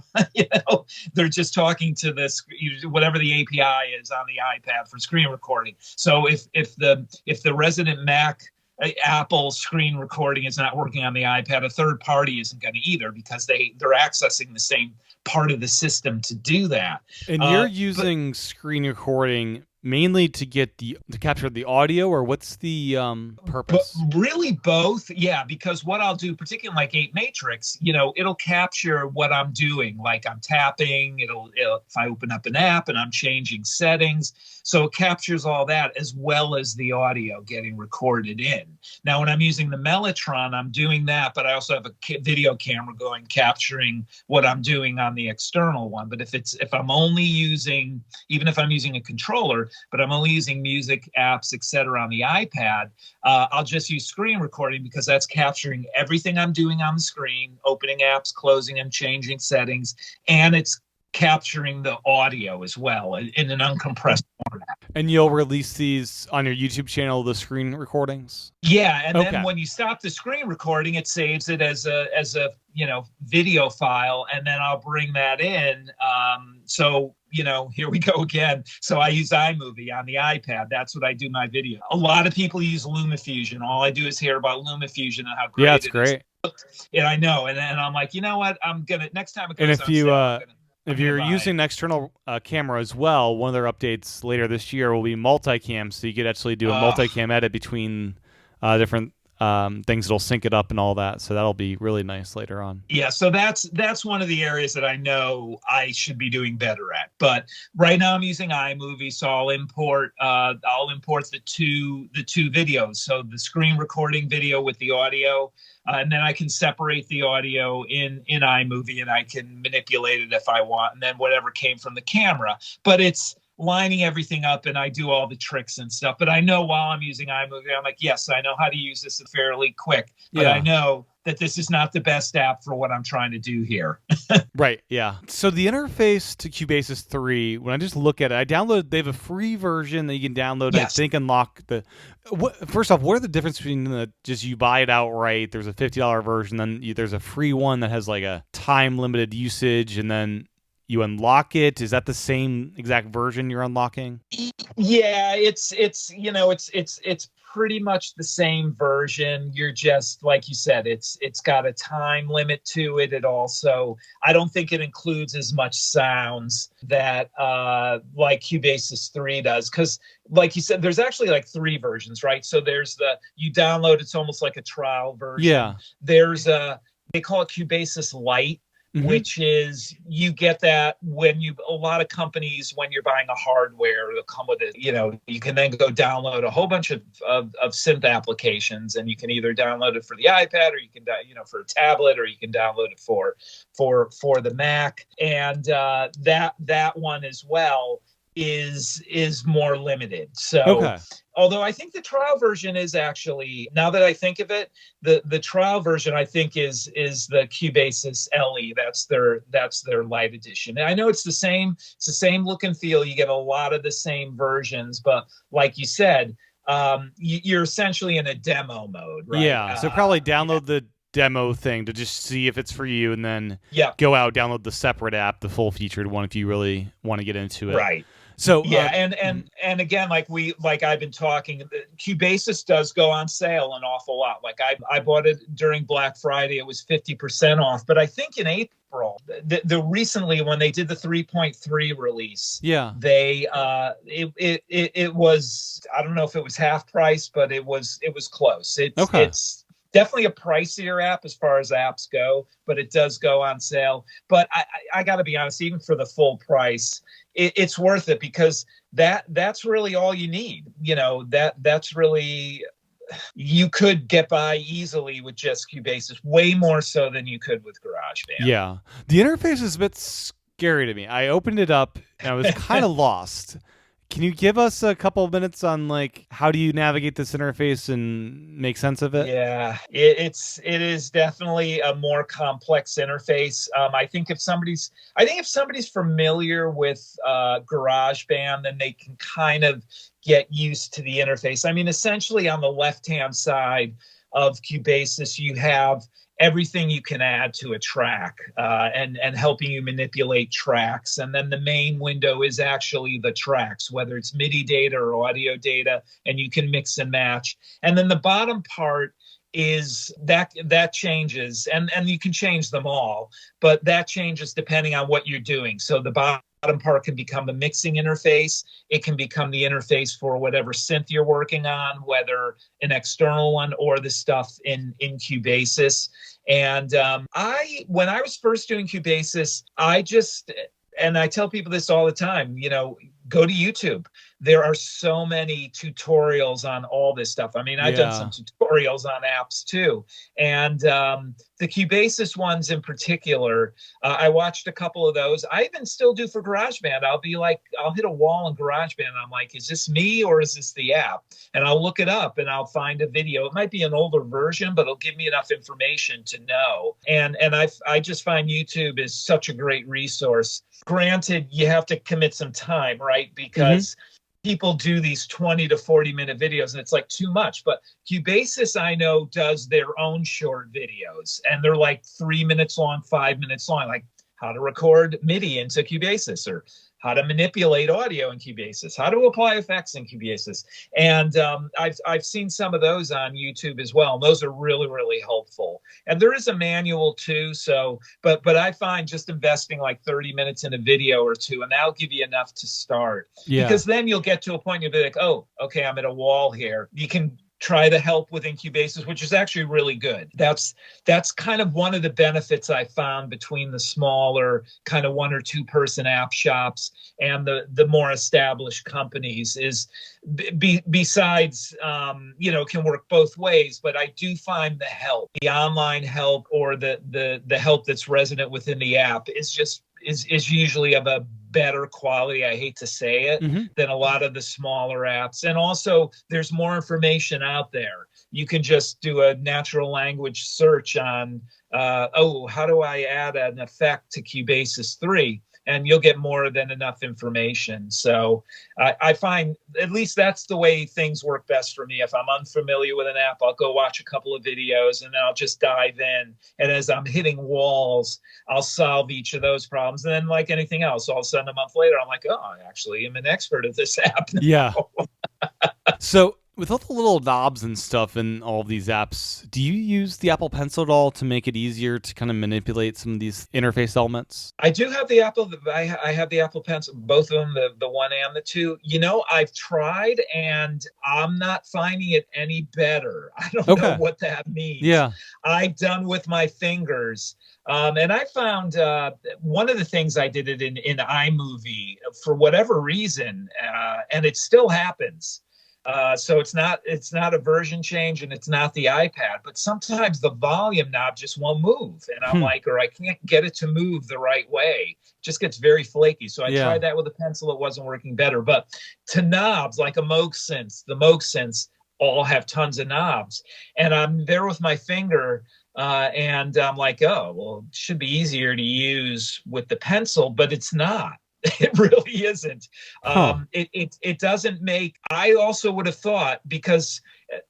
they're just talking to this, whatever the API is on the iPad for screen recording. So if the resident Mac Apple screen recording is not working on the iPad, a third party isn't going to either, because they're accessing the same part of the system to do that. And you're using screen recording mainly to capture the audio, or what's the purpose? But really both, yeah, because what I'll do, particularly like ApeMatrix, it'll capture what I'm doing, like I'm tapping, it'll if I open up an app and I'm changing settings, so it captures all that as well as the audio getting recorded in. Now, when I'm using the Melotron, I'm doing that, but I also have a video camera going, capturing what I'm doing on the external one. But if I'm only using, even if I'm using a controller, but I'm only using music apps, etc. on the iPad, I'll just use screen recording, because that's capturing everything I'm doing on the screen, opening apps, closing them, changing settings, and it's capturing the audio as well in an uncompressed format. And you'll release these on your YouTube channel, the screen recordings? Yeah, and then when you stop the screen recording, it saves it as a video file, and then I'll bring that in. So here we go again. So I use iMovie on the iPad. That's what I do my video. A lot of people use LumaFusion. All I do is hear about LumaFusion and how great it's great. Yeah, I know. And I'm like, you know what? I'm gonna, next time it comes if you're using an external camera as well, one of their updates later this year will be multicam, so you could actually do a multicam edit between different things that'll sync it up and all that. So that'll be really nice later on. Yeah, so that's one of the areas that I know I should be doing better at. But right now I'm using iMovie, so I'll import the two videos. So the screen recording video with the audio, and then I can separate the audio in iMovie, and I can manipulate it if I want, and then whatever came from the camera. But it's lining everything up, and I do all the tricks and stuff. But I know while I'm using iMovie, I'm like, yes, I know how to use this fairly quick. But I know that this is not the best app for what I'm trying to do here. Right, yeah. So the interface to Cubasis 3, when I just look at it, they have a free version that you can download, yes. I think unlock first off, what are the difference between just you buy it outright, there's a $50 version, then there's a free one that has like a time limited usage, and then you unlock it? Is that the same exact version you're unlocking? Yeah, it's pretty much the same version. You're just, like you said, it's got a time limit to it. It also, I don't think it includes as much sounds that like Cubasis 3 does, because like you said, there's actually like three versions, right? So there's you download, it's almost like a trial version. Yeah. There's they call it Cubasis Lite, which is, you get that a lot of companies, when you're buying a hardware, they'll come with it. You can then go download a whole bunch of synth applications, and you can either download it for the iPad, or you can, for a tablet, or you can download it for the Mac. And that one as well is more limited. So although I think the trial version is actually, now that I think of it, the trial version I think is the Cubasis LE. That's their light edition. And I know it's the same look and feel. You get a lot of the same versions, but like you said, you're essentially in a demo mode, right? Yeah. So probably download the demo thing to just see if it's for you, and then go out, download the separate app, the full featured one, if you really want to get into it. Right. So and again, like I've been talking, Cubasis does go on sale an awful lot. Like I bought it during Black Friday; it was 50% off. But I think in April, the recently when they did the 3.3 release, they it was, I don't know if it was half price, but it was close. It's definitely a pricier app as far as apps go, but it does go on sale. But I got to be honest, even for the full price, it's worth it, because that's really all you need. That's really, you could get by easily with just Cubasis, way more so than you could with GarageBand. Yeah, the interface is a bit scary to me. I opened it up and I was kind of lost. Can you give us a couple of minutes on like how do you navigate this interface and make sense of it? Yeah, it is definitely a more complex interface. I think if somebody's familiar with GarageBand, then they can kind of get used to the interface. I mean, essentially on the left-hand side of Cubasis, you have everything you can add to a track and helping you manipulate tracks. And then the main window is actually the tracks, whether it's MIDI data or audio data, and you can mix and match. And then the bottom part is that changes, and you can change them all, but that changes depending on what you're doing. So the bottom part can become the mixing interface. It can become the interface for whatever synth you're working on, whether an external one or the stuff in Cubasis. And when I was first doing Cubasis, and I tell people this all the time, go to YouTube. There are so many tutorials on all this stuff. I mean, I've done some tutorials on apps too. And the Cubasis ones in particular, I watched a couple of those. I even still do for GarageBand. I'll hit a wall in GarageBand and I'm like, is this me or is this the app? And I'll look it up and I'll find a video. It might be an older version, but it'll give me enough information to know. And I just find YouTube is such a great resource. Granted, you have to commit some time, right? Because people do these 20 to 40 minute videos and it's like too much. But Cubasis, I know, does their own short videos and they're like 3 minutes long, 5 minutes long, like how to record MIDI into Cubasis or how to manipulate audio in Cubasis, how to apply effects in Cubasis. And I've seen some of those on YouTube as well. And those are really, really helpful. And there is a manual too. So, but I find just investing like 30 minutes in a video or two, and that'll give you enough to start. Yeah. Because then you'll get to a point, you'll be like, oh, okay, I'm at a wall here. You can try to help with Cubasis, which is actually really good. That's kind of one of the benefits I found between the smaller kind of 1 or 2 person app shops and the more established companies is besides, can work both ways, but I do find the online help or the help that's resonant within the app is usually of a better quality, I hate to say it, than a lot of the smaller apps. And also there's more information out there. You can just do a natural language search on, how do I add an effect to Cubasis 3? And you'll get more than enough information. So I find at least that's the way things work best for me. If I'm unfamiliar with an app, I'll go watch a couple of videos and then I'll just dive in. And as I'm hitting walls, I'll solve each of those problems. And then like anything else, all of a sudden a month later, I'm like, oh, I actually am an expert at this app now. Yeah. So with all the little knobs and stuff in all of these apps, do you use the Apple Pencil at all to make it easier to kind of manipulate some of these interface elements? I do have the Apple. I have the Apple Pencil, both of them, the 1 and the 2. I've tried and I'm not finding it any better. I don't know what that means. Yeah, I've done with my fingers. And I found one of the things I did it in iMovie for whatever reason, and it still happens. So it's not a version change and it's not the iPad, but sometimes the volume knob just won't move. And I'm like, or I can't get it to move the right way. It just gets very flaky. So I tried that with a pencil. It wasn't working better. But to knobs like a Moog synth, the Moog synths all have tons of knobs. And I'm there with my finger and I'm like, oh, well, it should be easier to use with the pencil, but it's not. It really isn't. It doesn't make. I also would have thought, because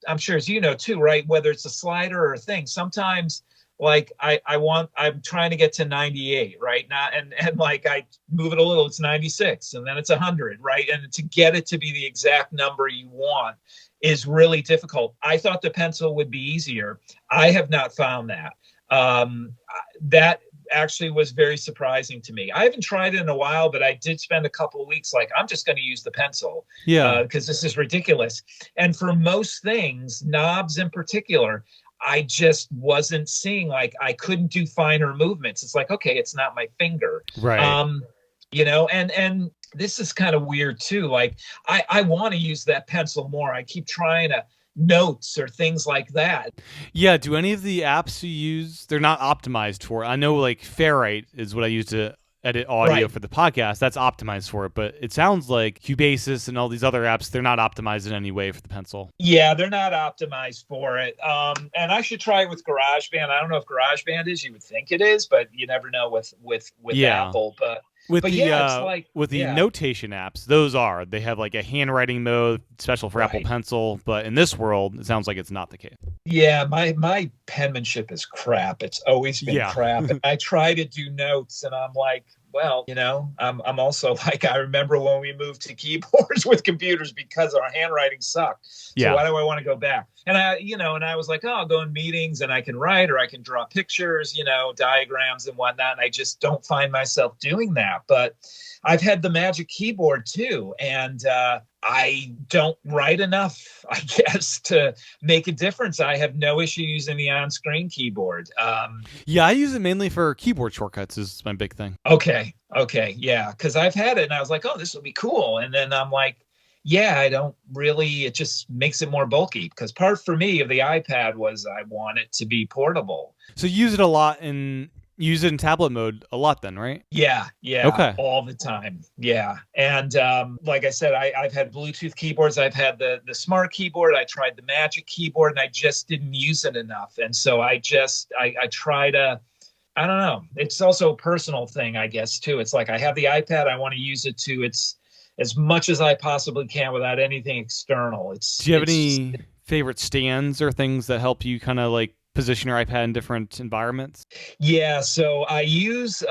I'm sure as you know too, right? Whether it's a slider or a thing, sometimes like I'm trying to get to 98, right? And like I move it a little, it's 96, and then it's 100, right? And to get it to be the exact number you want is really difficult. I thought the pencil would be easier. I have not found that. That actually was very surprising to me. I haven't tried it in a while, but I did spend a couple of weeks like, I'm just going to use the pencil. Yeah. Because this is ridiculous. And for most things, knobs in particular, I just wasn't seeing, like, I couldn't do finer movements. It's like, okay, it's not my finger. Right. And this is kind of weird too. Like I want to use that pencil more. I keep trying to notes or things like that. Yeah. Do any of the apps you use, they're not optimized for? I know like Ferrite is what I use to edit audio Right. for the podcast, that's optimized for it. But it sounds like Cubasis and all these other apps, they're not optimized in any way for the pencil. Yeah, they're not optimized for it. And I should try it with GarageBand. I don't know if GarageBand is. You would think it is, but you never know with Yeah. Apple. But With But the yeah, it's like- with the yeah. notation apps, they have like a handwriting mode special for Apple Right. Pencil, but in this world, it sounds like it's not the case. yeah, my penmanship is crap. It's always been Yeah. crap. And I try to do notes, and I'm like, well, I'm also like, I remember when we moved to keyboards with computers because our handwriting sucked. So Yeah. why do I want to go back? And I was like, oh, I'll go in meetings and I can write or I can draw pictures, diagrams and whatnot. And I just don't find myself doing that. But I've had the Magic Keyboard too. And I don't write enough, I guess, to make a difference. I have no issue using the on-screen keyboard. Yeah, I use it mainly for keyboard shortcuts is my big thing. Okay, yeah, because I've had it and I was like, oh, this will be cool. And then I'm like, yeah, I don't really, it just makes it more bulky. Because part for me of the iPad was I want it to be portable. So you use it a lot use it in tablet mode a lot then, right? Yeah, Okay. all the time. Yeah. And like I said, I've had Bluetooth keyboards. I've had the smart keyboard. I tried the Magic Keyboard and I just didn't use it enough. And so I try to, I don't know. It's also a personal thing, I guess, too. It's like I have the iPad. I want to use it to its as much as I possibly can without anything external. Do you have any favorite stands or things that help you kind of like position your iPad in different environments? Yeah, so I use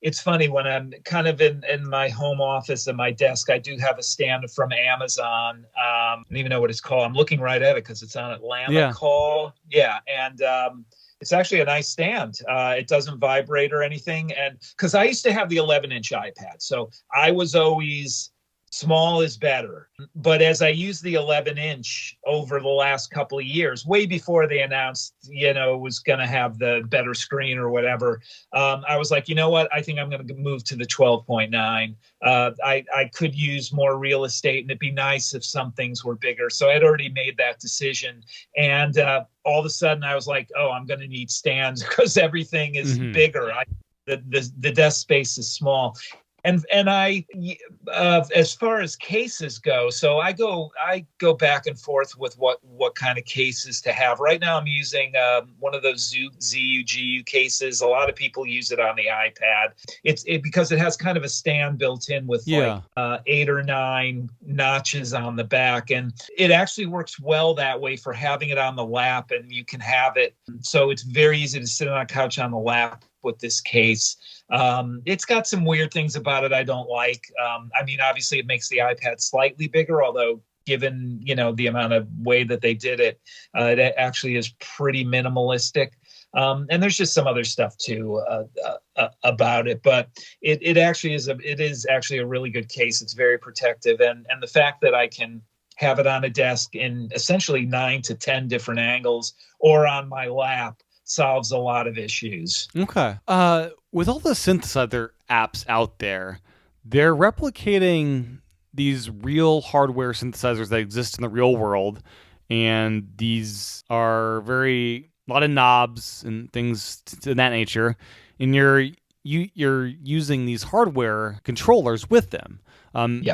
it's funny when I'm kind of in my home office at my desk, I do have a stand from Amazon. I don't even know what it's called. I'm looking right at it because it's on Atlanta Yeah. call. Yeah, and it's actually a nice stand. It doesn't vibrate or anything. And because I used to have the 11-inch iPad, so I was always small is better. But as I used the 11-inch over the last couple of years, way before they announced, it was going to have the better screen or whatever, I was like, you know what? I think I'm going to move to the 12.9. I could use more real estate, and it'd be nice if some things were bigger. So I'd already made that decision. And all of a sudden I was like, oh, I'm going to need stands because everything is bigger. The desk space is small. And I, as far as cases go, so I go back and forth with what kind of cases to have. Right now, I'm using one of those ZU-GU cases. A lot of people use it on the iPad. It's because it has kind of a stand built in with like 8 or 9 notches on the back, and it actually works well that way for having it on the lap, and you can have it. So it's very easy to sit on a couch on the lap with this case. It's got some weird things about it I don't like. Obviously it makes the iPad slightly bigger, although given, the amount of way that they did it, it actually is pretty minimalistic. And there's just some other stuff too about it, but it is actually a really good case. It's very protective. And the fact that I can have it on a desk in essentially 9 to 10 different angles or on my lap solves a lot of issues. Okay. With all the synthesizer apps out there, they're replicating these real hardware synthesizers that exist in the real world, and these are a lot of knobs and things to that nature, and you're using these hardware controllers with them.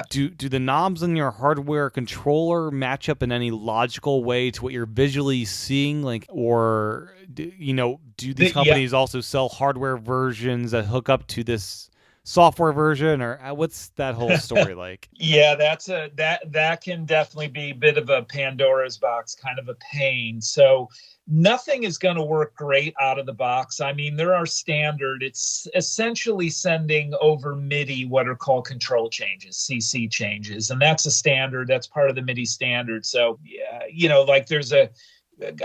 Do the knobs in your hardware controller match up in any logical way to what you're visually seeing? Or do these companies also sell hardware versions that hook up to this software version, or what's that whole story like? Yeah, that can definitely be a bit of a Pandora's box, kind of a pain. So nothing is going to work great out of the box. There are standard. It's essentially sending over MIDI what are called control changes, CC changes, and that's a standard. That's part of the MIDI standard. So, there's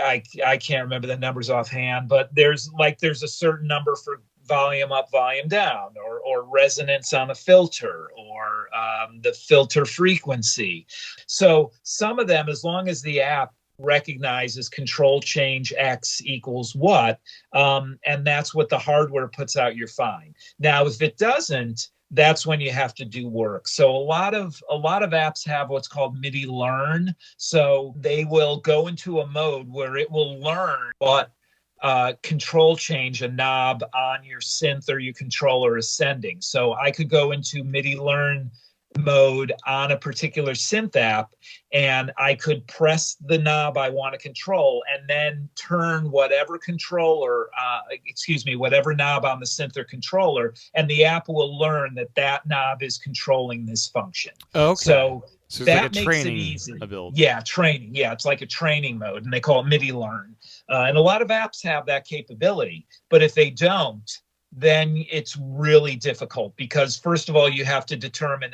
I can't remember the numbers offhand, but there's a certain number for volume up, volume down, or resonance on a filter, or the filter frequency. So some of them, as long as the app recognizes control change X equals what, and that's what the hardware puts out, you're fine. Now, if it doesn't, that's when you have to do work. So a lot of apps have what's called MIDI learn. So they will go into a mode where it will learn what control change a knob on your synth or your controller ascending. So I could go into MIDI learn mode on a particular synth app, and I could press the knob I want to control and then turn whatever whatever knob on the synth or controller, and the app will learn that that knob is controlling this function. Okay. So it's that like a makes training it easy. ability. Yeah, training. Yeah, it's like a training mode, and they call it MIDI learn. And a lot of apps have that capability, but if they don't, then it's really difficult, because first of all, you have to determine,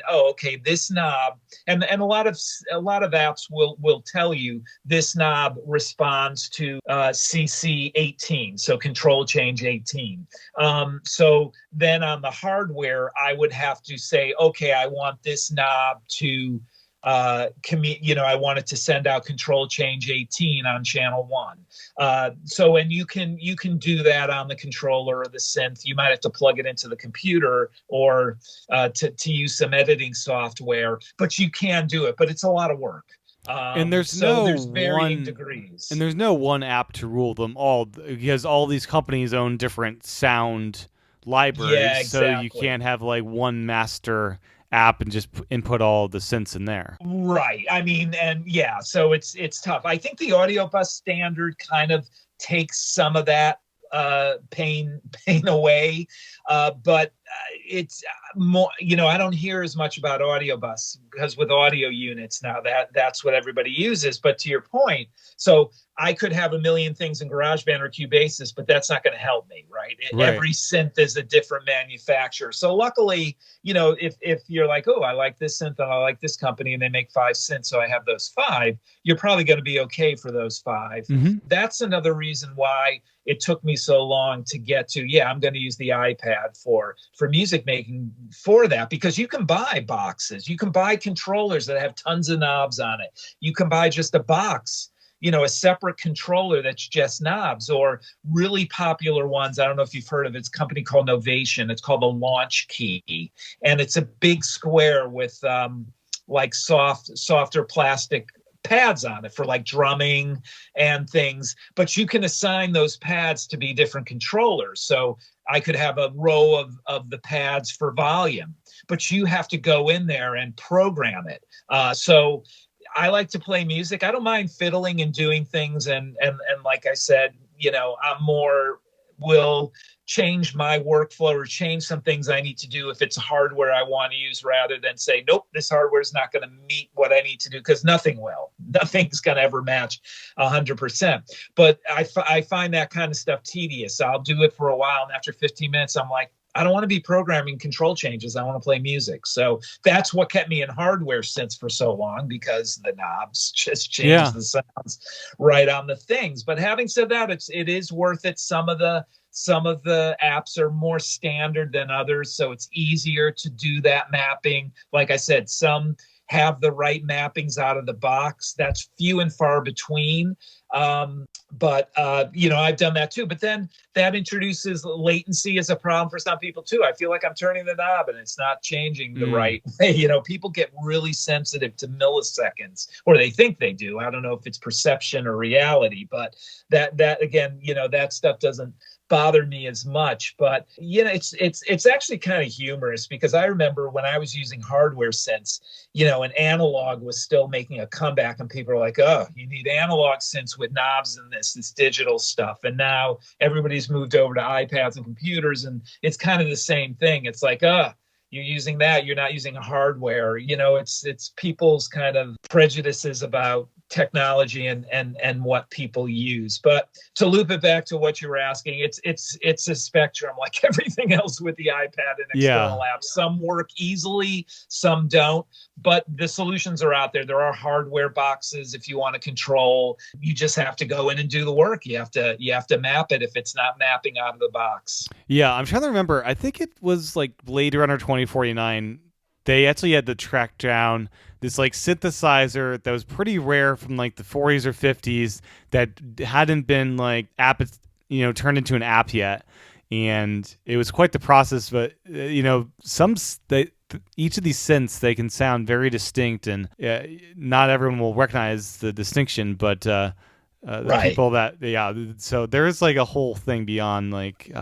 this knob, and a lot of apps will tell you this knob responds to CC 18, so control change 18. So then on the hardware, I would have to say, okay, I want this knob to I wanted to send out control change 18 on channel 1. And you can do that on the controller or the synth. You might have to plug it into the computer or to use some editing software, but you can do it. But it's a lot of work. And there's varying degrees. And there's no one app to rule them all, because all these companies own different sound libraries. Yeah, exactly. So you can't have like one master app and just input all the synths in there. Right. I mean, and yeah, so it's tough. I think the audio bus standard kind of takes some of that pain away, but it's more, I don't hear as much about audio bus, because with audio units now, that's what everybody uses. But to your point, so I could have a million things in GarageBand or Cubasis, but that's not going to help me, right? Every synth is a different manufacturer. So luckily, if you're like, I like this synth and I like this company and they make 5 synths, so I have those 5, you're probably going to be okay for those 5. Mm-hmm. That's another reason why it took me so long to get to, I'm going to use the iPad for music making for that, because you can buy boxes, you can buy controllers that have tons of knobs on it. You can buy just a box, a separate controller that's just knobs, or really popular ones. I don't know if you've heard of it. It's a company called Novation. It's called the Launch Key, and it's a big square with like softer plastic pads on it for like drumming and things, but you can assign those pads to be different controllers. So I could have a row of the pads for volume, but you have to go in there and program it. So I like to play music. I don't mind fiddling and doing things. And like I said, I'm more will change my workflow or change some things I need to do if it's hardware I want to use, rather than say, nope, this hardware is not going to meet what I need to do, because nothing's going to ever match 100%. But I find that kind of stuff tedious. I'll do it for a while, and after 15 minutes, I'm like, I don't want to be programming control changes. I want to play music. So that's what kept me in hardware synths for so long, because the knobs just change the sounds right on the things. But having said that, it is worth it. Some of the apps are more standard than others, so it's easier to do that mapping. Like I said, some have the right mappings out of the box. That's few and far between. But I've done that too. But then that introduces latency as a problem for some people too. I feel like I'm turning the knob and it's not changing the right way. People get really sensitive to milliseconds, or they think they do. I don't know if it's perception or reality, but that again, that stuff doesn't bother me as much. But it's actually kind of humorous, because I remember when I was using hardware synths, and analog was still making a comeback, and people are like, oh, you need analog synths with knobs and this digital stuff. And now everybody's moved over to iPads and computers, and it's kind of the same thing. It's like, you're using that, you're not using hardware. It's people's kind of prejudices about technology and what people use. But to loop it back to what you were asking, it's a spectrum like everything else with the iPad and external apps. Some work easily, some don't, but the solutions are out there. There are hardware boxes if you want to control. You just have to go in and do the work. You have to map it if it's not mapping out of the box. Yeah, I'm trying to remember. I think it was like Blade Runner 2049. They actually had to track down this like synthesizer that was pretty rare from like the 40s or 50s that hadn't been like turned into an app yet, and it was quite the process. But each of these synths, they can sound very distinct, and not everyone will recognize the distinction. But the people that so there's like a whole thing beyond like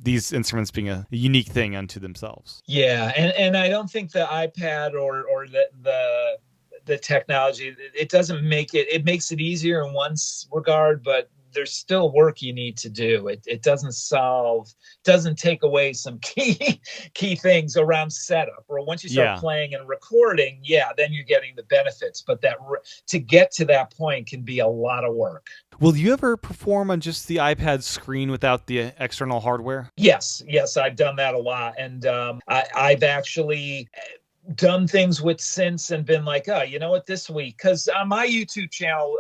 these instruments being a unique thing unto themselves. And I don't think the iPad or the technology, it doesn't make it makes it easier in one regard, but there's still work you need to do. It doesn't take away some key things around setup. Or once you start playing and recording, then you're getting the benefits. But to get to that point can be a lot of work. Will you ever perform on just the iPad screen without the external hardware? Yes, I've done that a lot, and I've actually done things with synths and been like, oh, you know what, this week, because on my YouTube channel,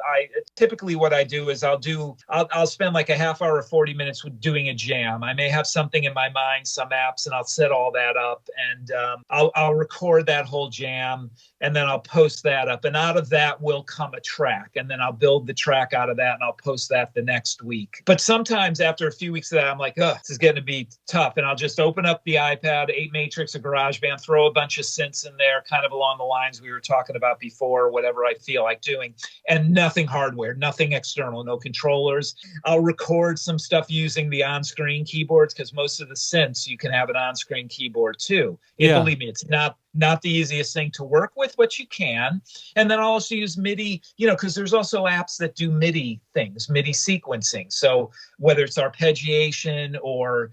typically what I do is I'll spend like a half hour or 40 minutes with doing a jam. I may have something in my mind, some apps, and I'll set all that up, and I'll record that whole jam, and then I'll post that up, and out of that will come a track, and then I'll build the track out of that, and I'll post that the next week. But sometimes after a few weeks of that, I'm like, oh, this is going to be tough, and I'll just open up the iPad, ApeMatrix or GarageBand, throw a bunch of synths in there, kind of along the lines we were talking about before, whatever I feel like doing, and nothing hardware, nothing external, no controllers. I'll record some stuff using the on-screen keyboards, because most of the synths you can have an on-screen keyboard too. Believe me, it's not the easiest thing to work with, but you can. And then I'll also use MIDI, because there's also apps that do MIDI things, MIDI sequencing. So whether it's arpeggiation or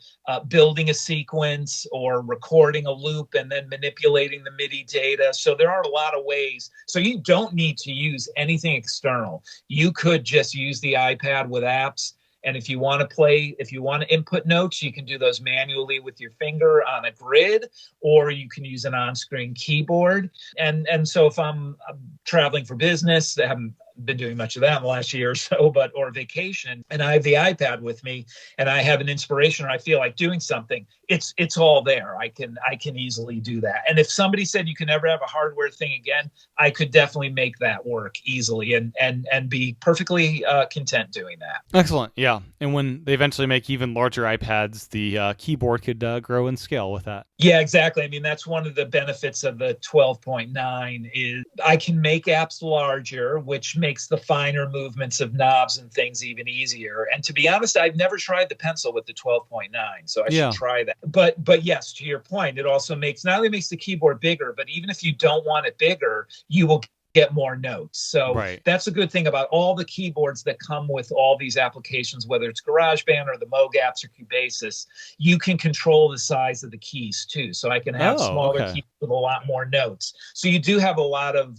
building a sequence or recording a loop and then manipulating the MIDI data. So there are a lot of ways. So you don't need to use anything external. You could just use the iPad with apps. And if you want to input notes, you can do those manually with your finger on a grid, or you can use an on-screen keyboard. And so if I'm traveling for business, I haven't been doing much of that in the last year or so, or vacation, and I have the iPad with me and I have an inspiration or I feel like doing something, it's all there. I can easily do that. And if somebody said you can never have a hardware thing again, I could definitely make that work easily and be perfectly content doing that. Excellent. Yeah. And when they eventually make even larger iPads, the keyboard could grow and scale with that. Yeah, exactly. I mean, that's one of the benefits of the 12.9 is I can make apps larger, which makes the finer movements of knobs and things even easier. And to be honest, I've never tried the pencil with the 12.9, so I should try that. But yes, to your point, it also not only makes the keyboard bigger, but even if you don't want it bigger, you will get more notes. So that's a good thing about all the keyboards that come with all these applications, whether it's GarageBand or the Moog apps or Cubasis, you can control the size of the keys too. So I can have smaller keys with a lot more notes. So you do have a lot of...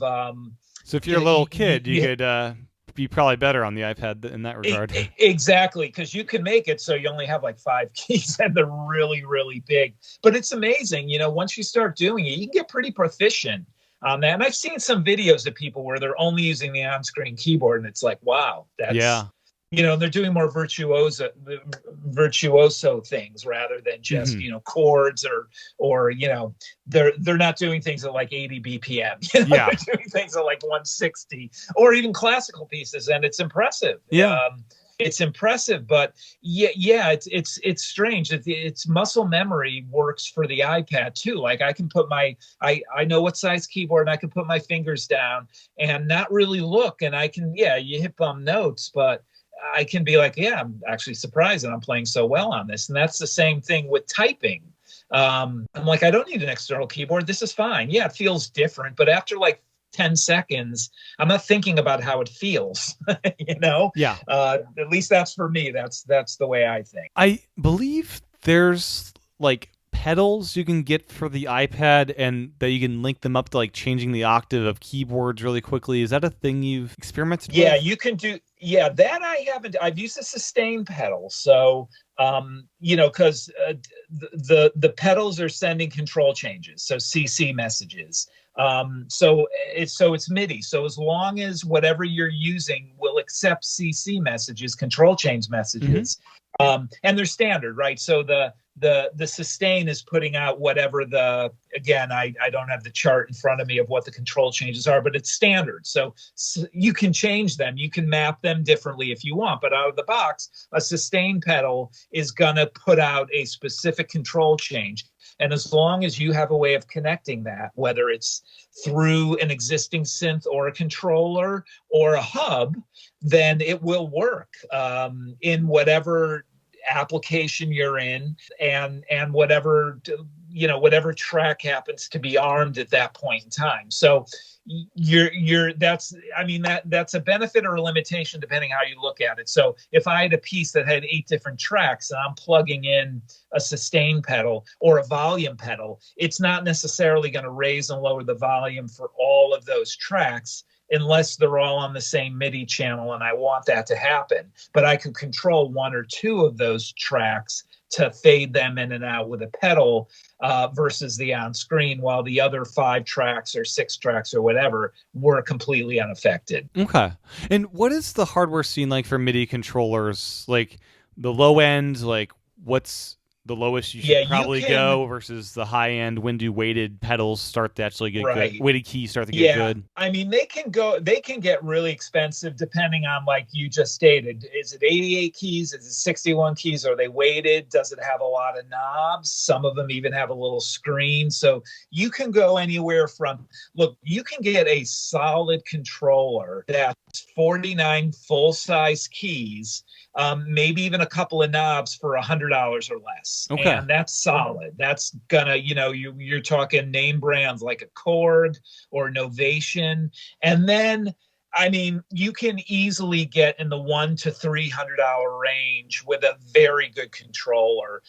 so if you're a little kid, you could be probably better on the iPad in that regard. Exactly, because you can make it so you only have like 5 keys and they're really, really big. But it's amazing, once you start doing it, you can get pretty proficient on that. And I've seen some videos of people where they're only using the on-screen keyboard, and it's like, wow, that's they're doing more virtuoso things rather than just chords or they're not doing things at like 80 BPM. They're doing things at like 160 or even classical pieces, and it's impressive. It's impressive, but it's strange. It's muscle memory works for the iPad too. Like I can put I know what size keyboard, and I can put my fingers down and not really look, and I can you hit bum notes, but I can be like, I'm actually surprised that I'm playing so well on this. And that's the same thing with typing. I'm like, I don't need an external keyboard. This is fine. Yeah, it feels different, but after like 10 seconds, I'm not thinking about how it feels, at least that's for me. That's the way I think. I believe there's like pedals you can get for the iPad and that you can link them up to like changing the octave of keyboards really quickly. Is that a thing you've experimented with? Yeah, you can do. Yeah, that I haven't. I've used a sustain pedal. So, because the pedals are sending control changes. So CC messages. So it's MIDI. So as long as whatever you're using will accept CC messages, control change messages, and they're standard, right? So the sustain is putting out whatever I don't have the chart in front of me of what the control changes are, but it's standard. So you can change them. You can map them differently if you want, but out of the box, a sustain pedal is going to put out a specific control change. And as long as you have a way of connecting that, whether it's through an existing synth or a controller or a hub, then it will work in whatever application you're in, and whatever track happens to be armed at that point in time. So that's a benefit or a limitation depending how you look at it. So if I had a piece that had 8 different tracks and I'm plugging in a sustain pedal or a volume pedal, it's not necessarily going to raise and lower the volume for all of those tracks unless they're all on the same MIDI channel, and I want that to happen. But I could control 1 or 2 of those tracks to fade them in and out with a pedal versus the on-screen, while the other 5 tracks or 6 tracks or whatever were completely unaffected. Okay. And what is the hardware scene like for MIDI controllers? Like the low end, like what's the lowest you should probably go versus the high end? When do weighted pedals start to actually get good? Weighted keys start to get good? I mean, they can get really expensive depending on, like you just stated. Is it 88 keys? Is it 61 keys? Are they weighted? Does it have a lot of knobs? Some of them even have a little screen. So you can go anywhere from, you can get a solid controller that's 49 full-size keys, maybe even a couple of knobs for $100 or less. Okay. And that's solid. That's gonna, you're talking name brands like a Korg or Novation. And then, I mean, you can easily get in the $100 to $300 range with a very good controller.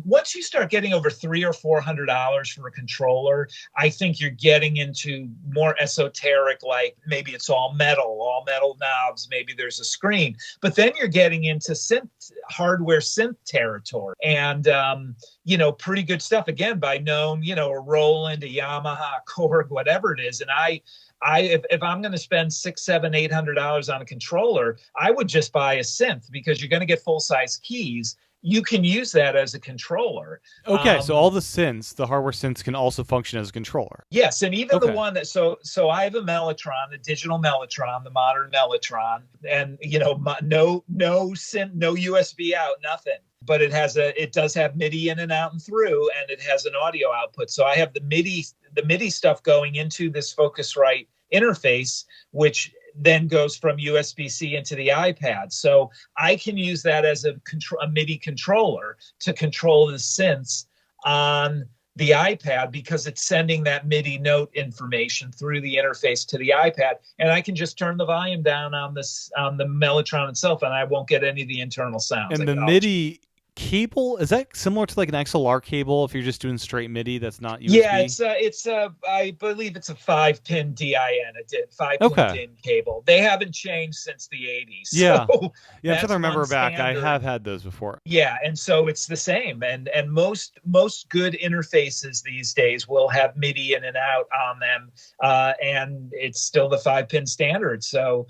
Once you start getting over $300 or $400 for a controller, I think you're getting into more esoteric, like maybe it's all metal knobs, maybe there's a screen. But then you're getting into hardware synth territory, and pretty good stuff again by known, a Roland, a Yamaha, Korg, whatever it is. And if I'm going to spend $600, $700, $800 on a controller, I would just buy a synth, because you're going to get full size keys. You can use that as a controller. Okay, so all the synths, the hardware synths, can also function as a controller. Yes, and even the one that so I have a Melotron, the digital Melotron, the modern Melotron, and no synth, no USB out, nothing. But it does have MIDI in and out and through, and it has an audio output. So I have the MIDI stuff going into this Focusrite interface, which then goes from USB-C into the iPad. So I can use that as a MIDI controller to control the synths on the iPad, because it's sending that MIDI note information through the interface to the iPad, and I can just turn the volume down on the Melotron itself, and I won't get any of the internal sounds. And the MIDI cable, is that similar to like an XLR cable if you're just doing straight MIDI that's not USB? Yeah, I believe it's a 5-pin DIN, a 5-pin DIN cable. They haven't changed since the 80s. Yeah, so yeah, I'm trying to remember back. Standard. I have had those before. Yeah, and so it's the same. And most good interfaces these days will have MIDI in and out on them, and it's still the 5-pin standard. So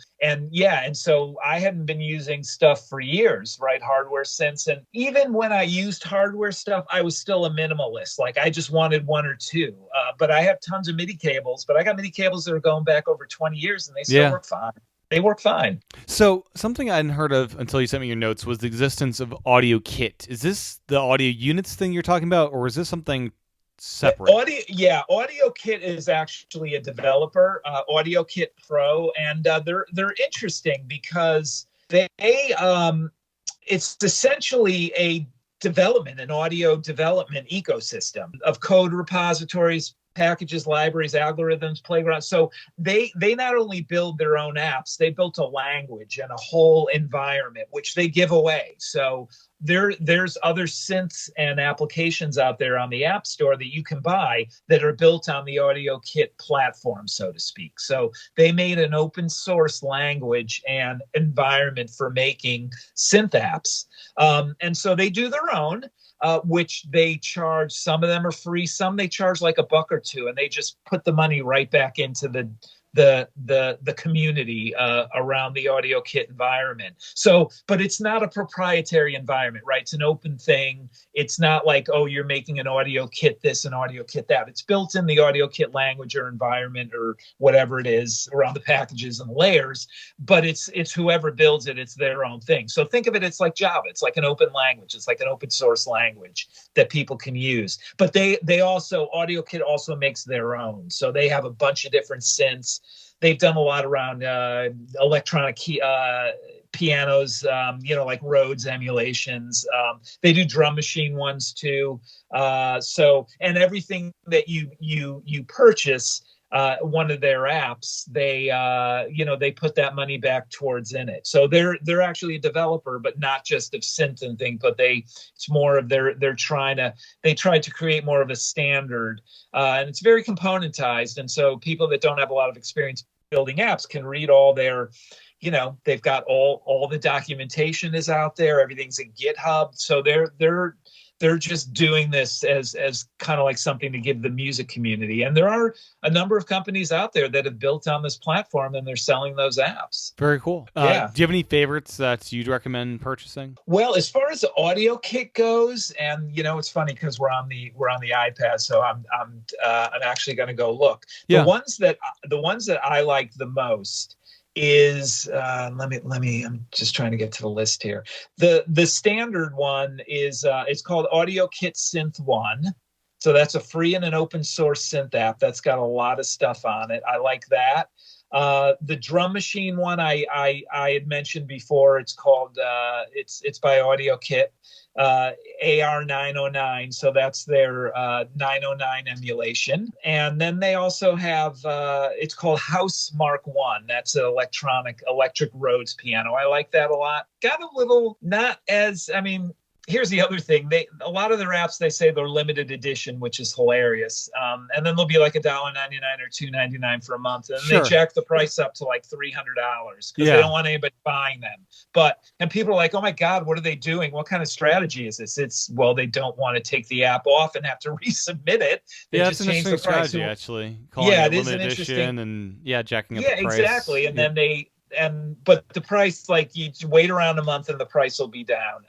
so I hadn't been using stuff for years, right? Hardware synths, and even when I used hardware stuff, I was still a minimalist. Like I just wanted 1 or 2. But I have tons of MIDI cables, but I got MIDI cables that are going back over 20 years, and they still work fine. They work fine. So something I hadn't heard of until you sent me your notes was the existence of AudioKit. Is this the audio units thing you're talking about, or is this something separate? AudioKit is actually a developer, AudioKit Pro, and they're interesting because they it's essentially an audio development ecosystem of code repositories, packages, libraries, algorithms, playgrounds. So they not only build their own apps, they built a language and a whole environment, which they give away. So there's other synths and applications out there on the App Store that you can buy that are built on the AudioKit platform, so to speak. So they made an open source language and environment for making synth apps. And so they do their own, which they charge. Some of them are free, some they charge like $1 or $2, and they just put the money right back into the the community around the AudioKit environment. So, but it's not a proprietary environment, right? It's an open thing. It's not like, oh, you're making an AudioKit this and AudioKit that. It's built in the AudioKit language or environment or whatever it is around the packages and layers, but it's whoever builds it, it's their own thing. So think of it, it's like Java. It's like an open language. It's like an open source language that people can use. But they also, AudioKit also makes their own. So they have a bunch of different synths. They've done a lot around electronic pianos, like Rhodes emulations. They do drum machine ones too. So, and everything that you purchase, one of their apps, they put that money back towards in it. So they're actually a developer, but not just of synth and thing, but it's more of they tried to create more of a standard, and it's very componentized. And so people that don't have a lot of experience building apps can read all their, they've got all the documentation is out there. Everything's in GitHub. So they're just doing this as kind of like something to give the music community. And there are a number of companies out there that have built on this platform and they're selling those apps. Very cool. Yeah. Do you have any favorites that you'd recommend purchasing? Well, as far as the AudioKit goes, and it's funny because we're on the iPad, so I'm actually going to go look. Yeah. The ones that I like the most is let me I'm just trying to get to the list here. The standard one is it's called AudioKit Synth 1. So that's a free and an open source synth app that's got a lot of stuff on it. I like that. The drum machine one I had mentioned before, it's called it's by AudioKit, AR909. So that's their 909 emulation. And then they also have it's called House Mark 1. That's an electric Rhodes piano. I like that a lot. Got a little, not as, here's the other thing. A lot of their apps, they say they're limited edition, which is hilarious. And then they'll be like $1.99 or $2.99 for a month. And Sure. they jack the price up to like $300 because Yeah. they don't want anybody buying them. And people are like, oh my God, what are they doing? What kind of strategy is this? Well, they don't want to take the app off and have to resubmit it. They Yeah, just that's an change interesting the price. strategy, actually. Calling Yeah, it it is an limited interesting- edition and jacking up Yeah, the price. exactly. And Yeah. then but the price, like, you wait around a month and the price will be down.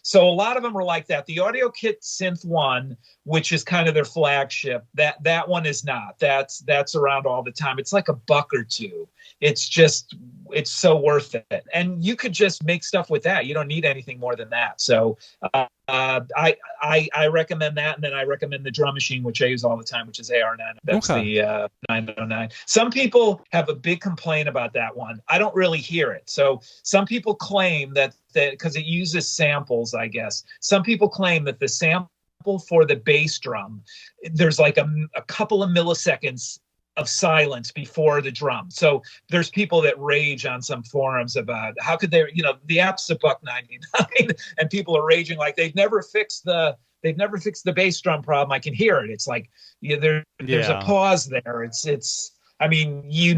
So a lot of them are like that. The AudioKit Synth 1, which is kind of their flagship, that one is not. That's around all the time. It's like $1 or $2. It's so worth it. And you could just make stuff with that. You don't need anything more than that. So I recommend that, and then I recommend the drum machine, which I use all the time, which is AR9. That's the 909. Some people have a big complaint about that one. I don't really hear it. So some people claim that because it uses samples, I guess. Some people claim that the sample for the bass drum, there's like a couple of milliseconds of silence before the drum. So there's people that rage on some forums about how could they, the app's $1.99 and people are raging like they've never fixed the bass drum problem. I can hear it. It's like there's a pause there. It's you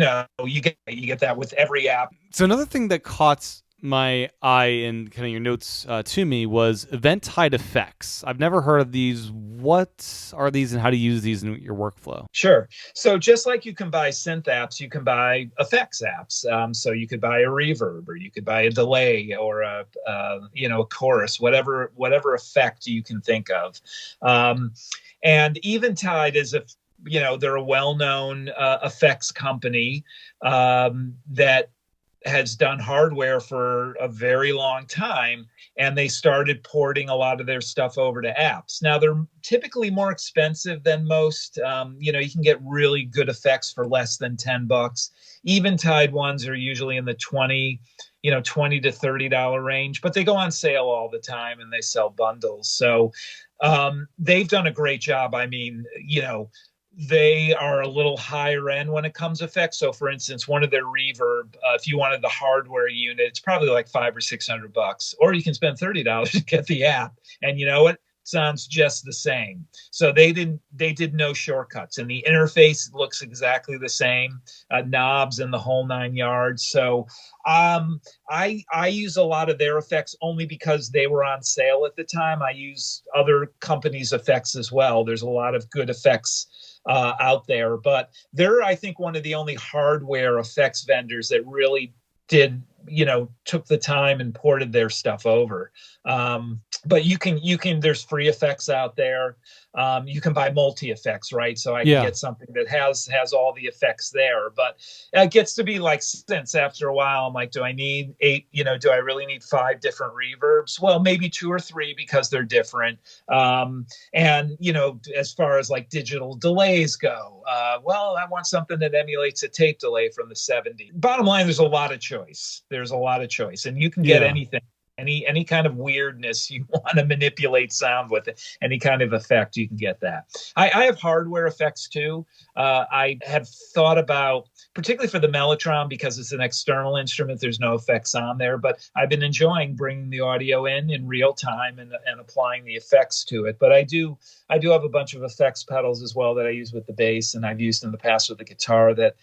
get that with every app. So another thing that caught my eye and kind of your notes to me was event-tied effects. I've never heard of these. What are these and how to use these in your workflow? Sure. So just like you can buy synth apps, you can buy effects apps. So you could buy a reverb, or you could buy a delay, or a chorus, whatever effect you can think of. And Eventide is they're a well-known effects company that has done hardware for a very long time, and they started porting a lot of their stuff over to apps. Now they're typically more expensive than most. You can get really good effects for less than $10. Eventide ones are usually in the $20 to $30 range, but they go on sale all the time and they sell bundles. So they've done a great job. They are a little higher end when it comes to effects. So for instance, one of their reverb, if you wanted the hardware unit, it's probably like $500 or $600, or you can spend $30 to get the app. And you know what? It sounds just the same. So they did no shortcuts, and the interface looks exactly the same, knobs and the whole 9 yards. So I use a lot of their effects only because they were on sale at the time. I use other companies' effects as well. There's a lot of good effects out there. But they're, I think, one of the only hardware effects vendors that really did, took the time and ported their stuff over. But you can, there's free effects out there. You can buy multi-effects, right? So I can get something that has all the effects there. But it gets to be like, since after a while, I'm like, do I need 8, do I really need 5 different reverbs? Well, maybe 2 or 3 because they're different. And, as far as like digital delays go, well, I want something that emulates a tape delay from the 70s. Bottom line, there's a lot of choice. There's a lot of choice, and you can get anything. Any kind of weirdness you want to manipulate sound with, any kind of effect, you can get that. I have hardware effects too. I have thought about, particularly for the Melotron, because it's an external instrument, there's no effects on there, but I've been enjoying bringing the audio in real time and applying the effects to it. But I do have a bunch of effects pedals as well that I use with the bass, and I've used in the past with the guitar that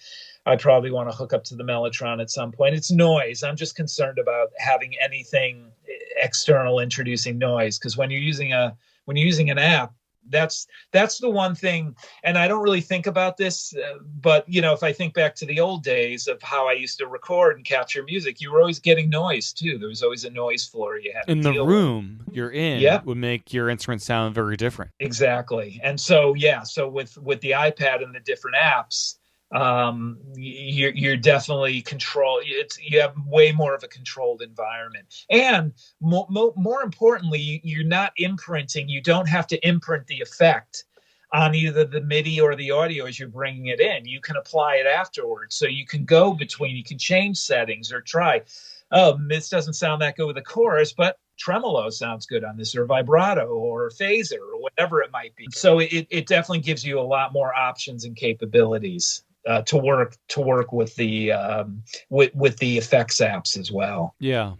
I probably want to hook up to the Melotron at some point. It's noise. I'm just concerned about having anything external introducing noise, because when you're using an app, that's the one thing. And I don't really think about this, but if I think back to the old days of how I used to record and capture music, you were always getting noise too. There was always a noise floor you had in to the deal room with. You're in. Would make your instrument sound very different. Exactly. And so with the iPad and the different apps, you're definitely you have way more of a controlled environment, and more importantly, you're not imprinting. You don't have to imprint the effect on either the MIDI or the audio as you're bringing it in. You can apply it afterwards, so you can go between, you can change settings or try, this doesn't sound that good with the chorus, but tremolo sounds good on this, or vibrato or phaser or whatever it might be. So it definitely gives you a lot more options and capabilities to work with the effects apps as well. Yeah.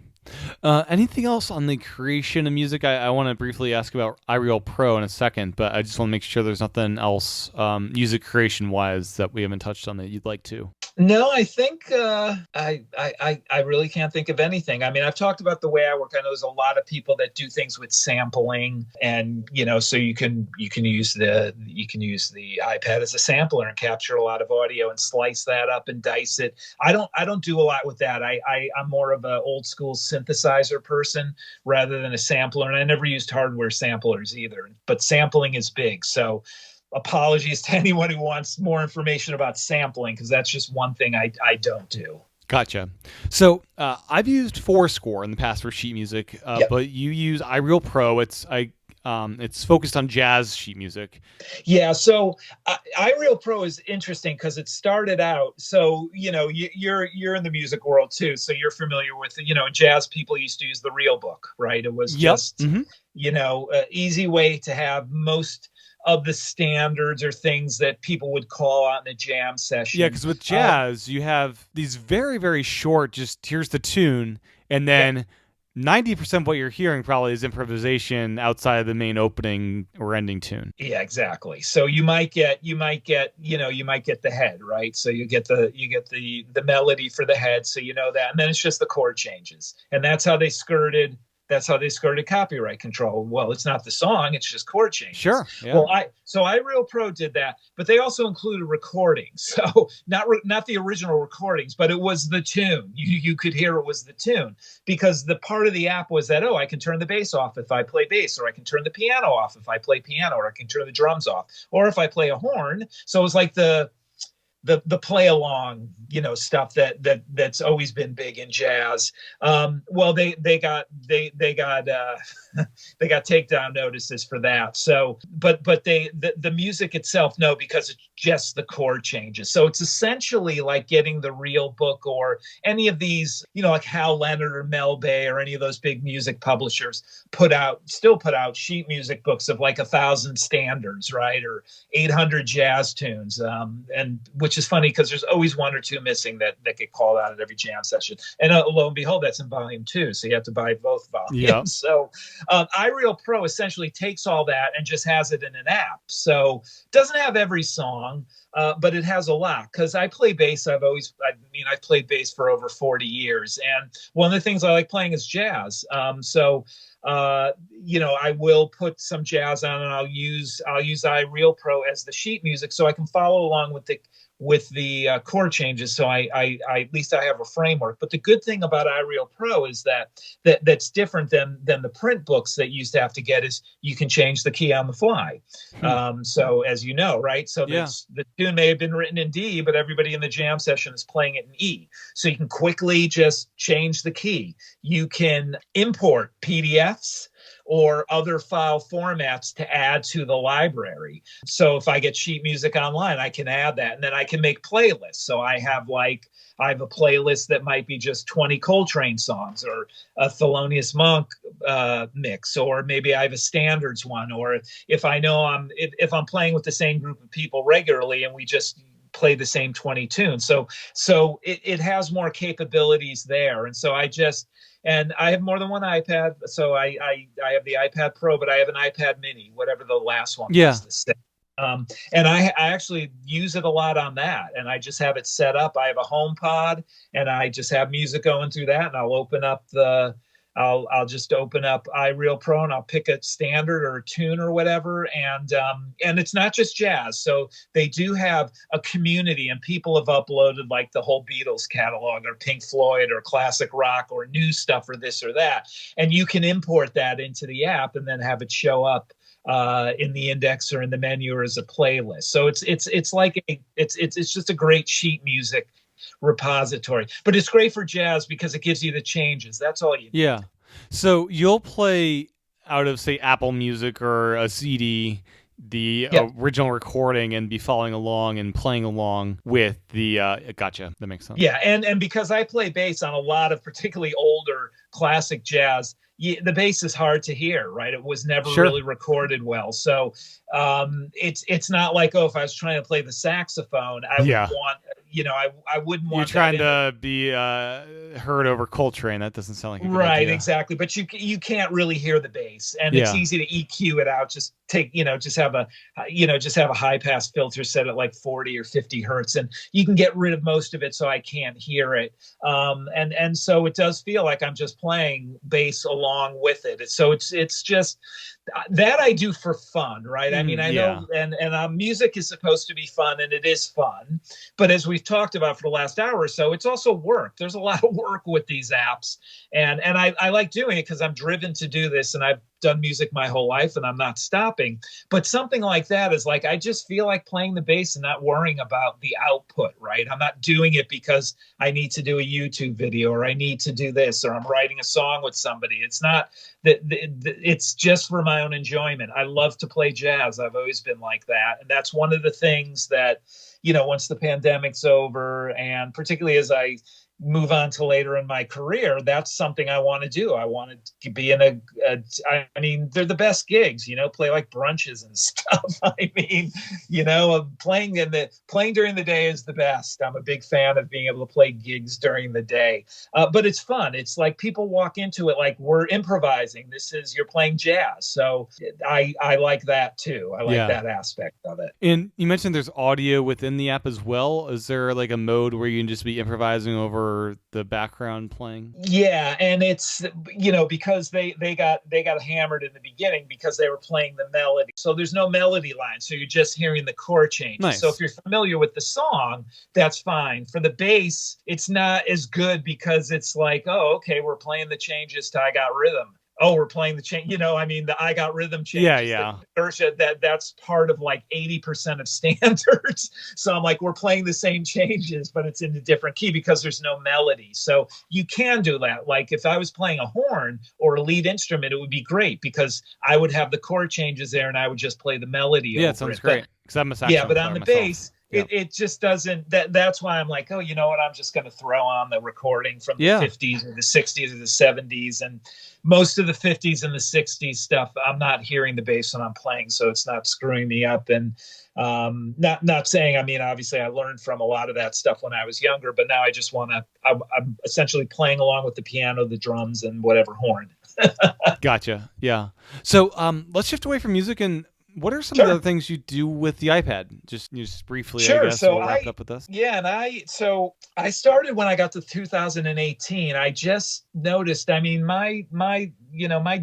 Anything else on the creation of music? I want to briefly ask about iReal Pro in a second, but I just want to make sure there's nothing else music creation wise that we haven't touched on that you'd like to. No, I think I really can't think of anything. I mean, I've talked about the way I work. I know there's a lot of people that do things with sampling, and so you can use the iPad as a sampler and capture a lot of audio and slice that up and dice it. I don't do a lot with that. I'm more of an old school synthesizer person rather than a sampler, and I never used hardware samplers either. But sampling is big, so apologies to anyone who wants more information about sampling, because that's just one thing I don't do. Gotcha. So I've used Fourscore in the past for sheet music, but you use iReal Pro. It's focused on jazz sheet music. Yeah. So iReal Pro is interesting because it started out. So you're in the music world too, so you're familiar with jazz people used to use the real book, right? It was just an easy way to have most of the standards or things that people would call out in a jam session. Yeah, because with jazz, you have these very, very short, just here's the tune, and then 90% of what you're hearing probably is improvisation outside of the main opening or ending tune. Yeah, exactly. So you might get the head, right? So you get the melody for the head, so that, and then it's just the chord changes, and that's how they skirted copyright control. Well, it's not the song, it's just chord changes. Sure. Yeah. Well, iReal Pro did that, but they also included recordings. So not the original recordings, but it was the tune. You could hear it was the tune, because the part of the app was that, I can turn the bass off if I play bass, or I can turn the piano off if I play piano, or I can turn the drums off, or if I play a horn. So it was like the play along, stuff that's always been big in jazz. Well, they got takedown notices for that. So, but the music itself, no, because it's just the chord changes. So it's essentially like getting the real book, or any of these, like Hal Leonard or Mel Bay or any of those big music publishers still put out sheet music books of like 1,000 standards, right, or 800 jazz tunes, and which is funny because there's always one or two missing that get called out at every jam session. And lo and behold, that's in volume 2, so you have to buy both volumes. Yeah. So iReal Pro essentially takes all that and just has it in an app. So it doesn't have every song. but it has a lot because I play bass. I've played bass for over 40 years. And one of the things I like playing is jazz. I will put some jazz on, and I'll use iReal Pro as the sheet music so I can follow along with the chord changes. So I at least I have a framework. But the good thing about iReal Pro is that's different than the print books that you used to have to get is you can change the key on the fly. So as you know, right? So the tune may have been written in D, but everybody in the jam session is playing it in E. So you can quickly just change the key. You can import PDFs or other file formats to add to the library. So if I get sheet music online, I can add that, and then I can make playlists. So I have a playlist that might be just 20 Coltrane songs, or a Thelonious Monk mix, or maybe I have a standards one, or if I know if I'm playing with the same group of people regularly and we just play the same 20 tunes. So it has more capabilities there. And so and I have more than one iPad. So I have the iPad Pro, but I have an iPad Mini, whatever the last one was. And I actually use it a lot on that. And I just have it set up. I have a HomePod, and I just have music going through that. And I'll just open up iReal Pro, and I'll pick a standard or a tune or whatever. And it's not just jazz. So they do have a community, and people have uploaded like the whole Beatles catalog or Pink Floyd or classic rock or new stuff or this or that. And you can import that into the app and then have it show up in the index or in the menu or as a playlist. So it's just a great sheet music repository, but it's great for jazz because it gives you the changes. That's all you need. Yeah. So you'll play out of, say, Apple Music or a CD, the original recording, and be following along and playing along with the gotcha. That makes sense. Yeah, and because I play bass on a lot of particularly older classic jazz, the bass is hard to hear, right? It was never really recorded well. So it's not like, if I was trying to play the saxophone, I would want, I wouldn't want. You're trying to be heard over Coltrane. That doesn't sound like a good idea. Exactly. But you can't really hear the bass, and it's easy to EQ it out. Just have a high pass filter set at like 40 or 50 hertz, and you can get rid of most of it so I can't hear it. And so it does feel like I'm just playing bass along with it. So it's just that I do for fun, right? I mean, I know, and music is supposed to be fun, and it is fun. But as we've talked about for the last hour or so, it's also work. There's a lot of work with these apps, and I like doing it because I'm driven to do this, and I've done music my whole life, and I'm not stopping. But something like that is like, I just feel like playing the bass and not worrying about the output, right? I'm not doing it because I need to do a YouTube video, or I need to do this, or I'm writing a song with somebody. It's not that. It's just for my own enjoyment. I love to play jazz. I've always been like that. And that's one of the things that, once the pandemic's over, and particularly as I move on to later in my career, that's something I want to do. I want to be in I mean, they're the best gigs, play like brunches and stuff. I mean, playing during the day is the best. I'm a big fan of being able to play gigs during the day. But it's fun. It's like people walk into it like we're improvising. You're playing jazz. So I like that too. I like that aspect of it. And you mentioned there's audio within the app as well. Is there like a mode where you can just be improvising over the background playing? Yeah, and it's because they got hammered in the beginning because they were playing the melody. So there's no melody line, so you're just hearing the chord changes. Nice. So if you're familiar with the song, that's fine. For the bass, it's not as good because it's like, we're playing the changes to I Got Rhythm. We're playing the change, the I Got Rhythm changes. Yeah. That's part of like 80% of standards. So I'm like, we're playing the same changes, but it's in a different key because there's no melody. So you can do that. Like if I was playing a horn or a lead instrument, it would be great because I would have the chord changes there and I would just play the melody. Yeah, it sounds great. Because I'm a saxophone but on the bass, it just doesn't. That's why I'm like, you know what? I'm just going to throw on the recording from the 50s or the 60s or the 70s, and most of the 50s and the 60s stuff. I'm not hearing the bass when I'm playing, so it's not screwing me up. And not saying. I mean, obviously, I learned from a lot of that stuff when I was younger, but now I just want to. I'm essentially playing along with the piano, the drums, and whatever horn. Gotcha. Yeah. So let's shift away from music and What are some Sure. of the other things you do with the iPad? Just briefly, I Sure. guess, So we'll wrap up with this. Yeah, and I started when I got to 2018. I just noticed, I mean, my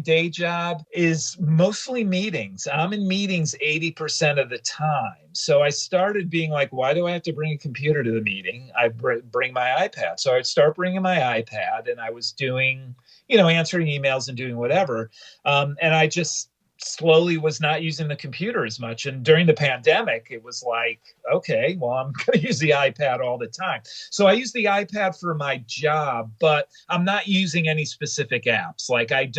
day job is mostly meetings. I'm in meetings 80% of the time. So I started being like, why do I have to bring a computer to the meeting? I bring my iPad. So I'd start bringing my iPad, and I was doing, answering emails and doing whatever. And I just slowly was not using the computer as much. And during the pandemic, it was like, okay, well, I'm going to use the iPad all the time. So I use the iPad for my job, but I'm not using any specific apps. Like I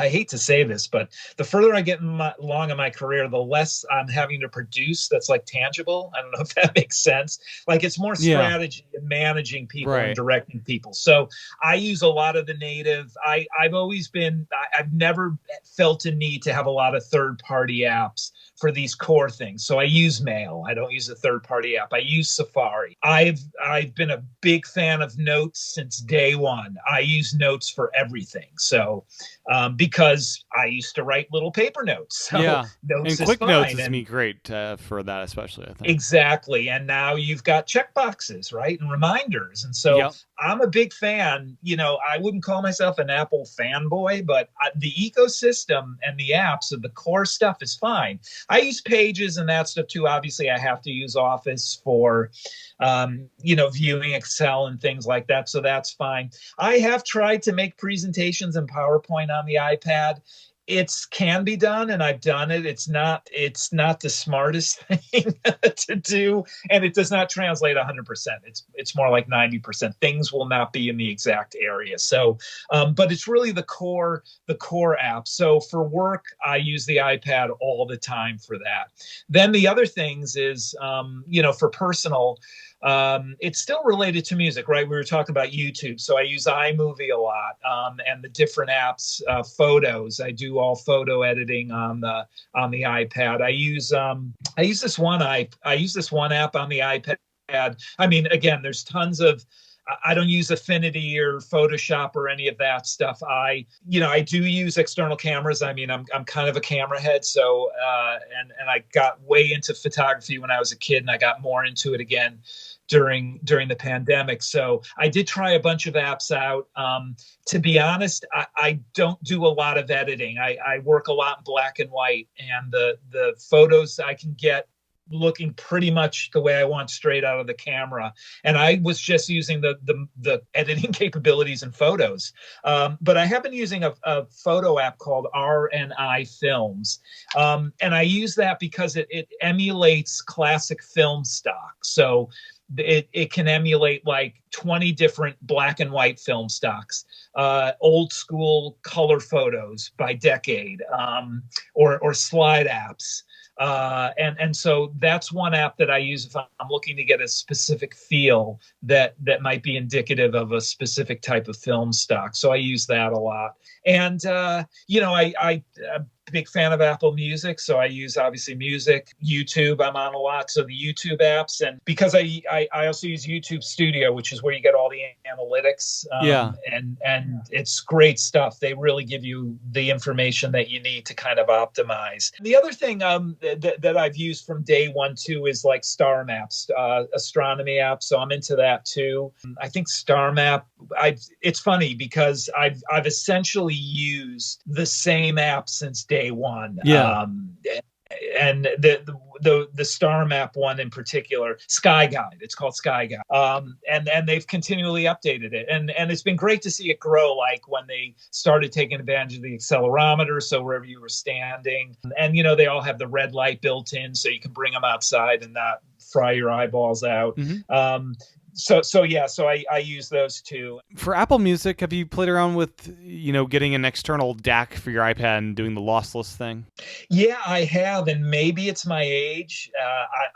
hate to say this, but the further I get along in my career, the less I'm having to produce that's like tangible. I don't know if that makes sense. Like it's more strategy and managing people and directing people. So I use a lot of the native. I've never felt a need to have a lot of third-party apps for these core things. So I use Mail. I don't use a third-party app. I use Safari. I've been a big fan of Notes since day one. I use Notes for everything. So because I used to write little paper notes. So Notes and Quick Notes is great for that, especially, I think. Exactly. And now you've got checkboxes, right? And reminders. And so I'm a big fan. I wouldn't call myself an Apple fanboy, but the ecosystem and the apps of the core stuff is fine. I use Pages and that stuff too. Obviously, I have to use Office for, viewing Excel and things like that. So that's fine. I have tried to make presentations in PowerPoint on the iPad. It can be done, and I've done it. It's not the smartest thing to do, and it does not translate 100%. It's more like 90%. Things will not be in the exact area. So, but it's really the core app. So for work, I use the iPad all the time for that. Then the other things is, for personal. It's still related to music, right? We were talking about YouTube. So I use iMovie a lot, and the different apps, photos. I do all photo editing on the iPad. I use this one app on the iPad. I mean, again, there's tons of, I don't use Affinity or Photoshop or any of that stuff. I do use external cameras. I mean, I'm kind of a camera head. So, and I got way into photography when I was a kid, and I got more into it again during the pandemic. So I did try a bunch of apps out. To be honest, I don't do a lot of editing. I work a lot in black and white, and the photos I can get looking pretty much the way I want straight out of the camera. And I was just using the editing capabilities in Photos. But I have been using a photo app called RNI Films. And I use that because it emulates classic film stock. So it can emulate like 20 different black and white film stocks, old school color photos by decade, or slide apps. And so that's one app that I use if I'm looking to get a specific feel that might be indicative of a specific type of film stock. So I use that a lot. And, I'm a big fan of Apple Music. So I use obviously music, YouTube, I'm on a lot. So the YouTube apps, and because I also use YouTube Studio, which is where you get all the analytics. And it's great stuff. They really give you the information that you need to kind of optimize. The other thing that I've used from day one too is like star maps, astronomy apps. So I'm into that too. I think Star Map, it's funny because I've essentially used the same app since day one. And the Star Map one in particular, Sky Guide, it's called Sky Guide. And they've continually updated it. And it's been great to see it grow, like when they started taking advantage of the accelerometer. So wherever you were standing, and, they all have the red light built in, so you can bring them outside and not fry your eyeballs out. Mm-hmm. So I use those too. For Apple Music, have you played around with, getting an external DAC for your iPad and doing the lossless thing? Yeah, I have, and maybe it's my age.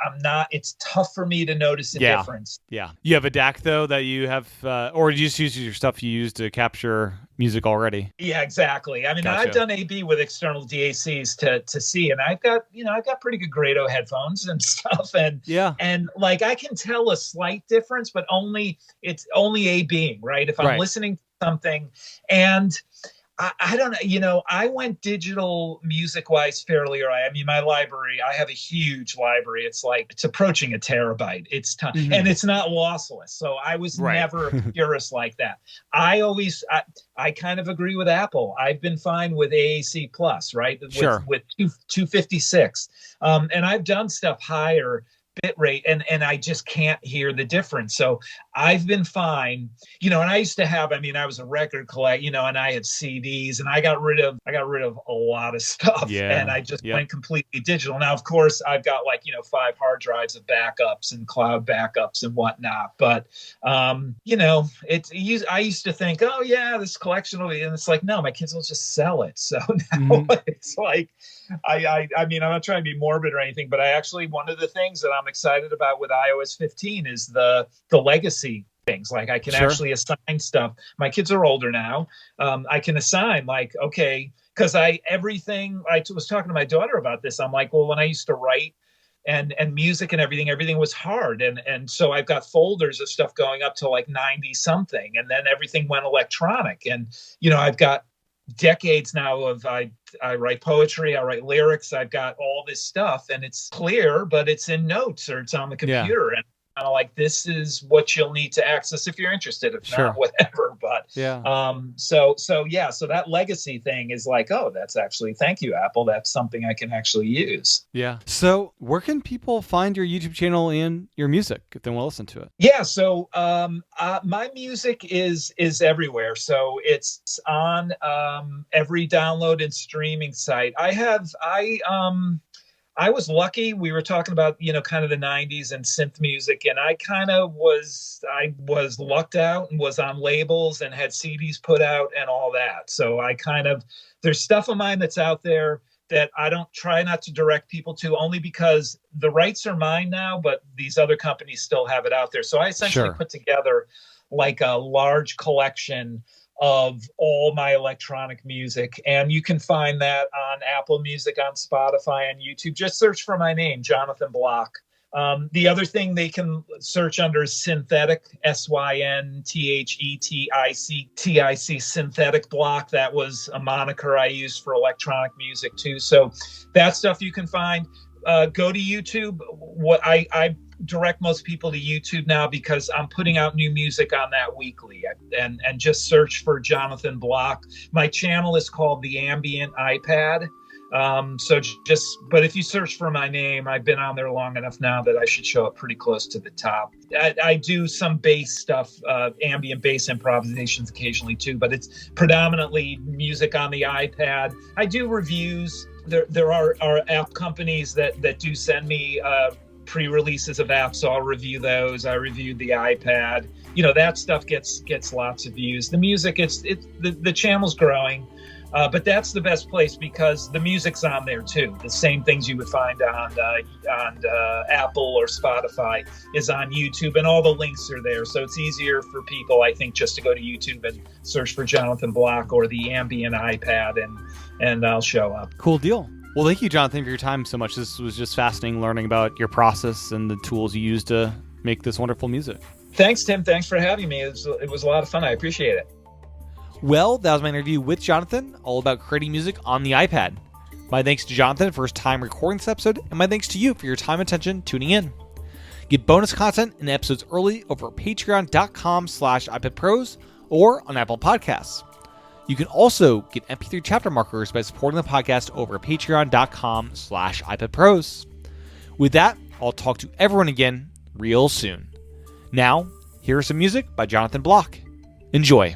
I'm not. It's tough for me to notice a difference. Yeah, you have a DAC though that you have, or do you just use your stuff you use to capture music already? Yeah, exactly. I mean, Gotcha. I've done AB with external DACs to see, and I've got pretty good Grado headphones and stuff, and like I can tell a slight difference, but it's only ABing, right? If I'm listening to something, and I don't know. You know, I went digital music-wise fairly early. I mean, my library, I have a huge library. It's approaching a terabyte. It's ton, and it's not lossless. So I was never a purist like that. I kind of agree with Apple. I've been fine with AAC Plus, right? With 256. And I've done stuff higher bit rate and I just can't hear the difference. So I've been fine, you know, and I used to have, I mean, I was a record collector, you know, and I had CDs and I got rid of a lot of stuff and I just went completely digital. Now, of course, I've got like, you know, 5 hard drives of backups and cloud backups and whatnot. But, you know, I used to think, oh yeah, this collection will be, and it's like, no, my kids will just sell it. So now it's like, I mean, I'm not trying to be morbid or anything, but I actually, one of the things that I'm excited about with iOS 15 is the legacy things. Like I can actually assign stuff. My kids are older now. I can assign like, okay, because I was talking to my daughter about this. I'm like, well, when I used to write and music and everything was hard. And so I've got folders of stuff going up to like 90 something. And then everything went electronic. And, you know, I've got decades now of I write poetry, I write lyrics, I've got all this stuff and it's clear, but it's in notes or it's on the computer. And kind of like, this is what you'll need to access if you're interested, if not, whatever. But so that legacy thing is like, oh, that's actually, thank you, Apple. That's something I can actually use. Yeah. So where can people find your YouTube channel and your music if they want to listen to it? Yeah. So my music is everywhere. So it's on every download and streaming site. I was lucky. We were talking about, you know, kind of the 90s and synth music, and I was lucked out and was on labels and had CDs put out and all that. So there's stuff of mine that's out there that I don't try not to direct people to, only because the rights are mine now, but these other companies still have it out there. So I essentially put together like a large collection of all my electronic music, and you can find that on Apple Music, on Spotify, on YouTube. Just search for my name, Jonathan Block. The other thing they can search under is Synthetic, SYNTHETIC, Synthetic Block. That was a moniker I used for electronic music too. So that stuff you can find. Go to YouTube. What I direct most people to YouTube now because I'm putting out new music on that weekly, and just search for Jonathan Block. My channel is called The Ambient iPad. But if you search for my name, I've been on there long enough now that I should show up pretty close to the top. I do some bass stuff, ambient bass improvisations occasionally too, but it's predominantly music on the iPad. I do reviews. There are app companies that do send me pre-releases of apps, so I'll review those. I reviewed the iPad. You know, that stuff gets lots of views. The music, the channel's growing, but that's the best place because the music's on there too. The same things you would find on Apple or Spotify is on YouTube, and all the links are there. So it's easier for people, I think, just to go to YouTube and search for Jonathan Block or the Ambient iPad, and I'll show up. Cool deal. Well, thank you, Jonathan, for your time so much. This was just fascinating learning about your process and the tools you use to make this wonderful music. Thanks, Tim. Thanks for having me. It was a lot of fun. I appreciate it. Well, that was my interview with Jonathan, all about creating music on the iPad. My thanks to Jonathan for his time recording this episode, and my thanks to you for your time and attention tuning in. Get bonus content and episodes early over at patreon.com/iPadPros or on Apple Podcasts. You can also get MP3 chapter markers by supporting the podcast over at patreon.com/iPadPros. With that, I'll talk to everyone again real soon. Now, here is some music by Jonathan Block. Enjoy.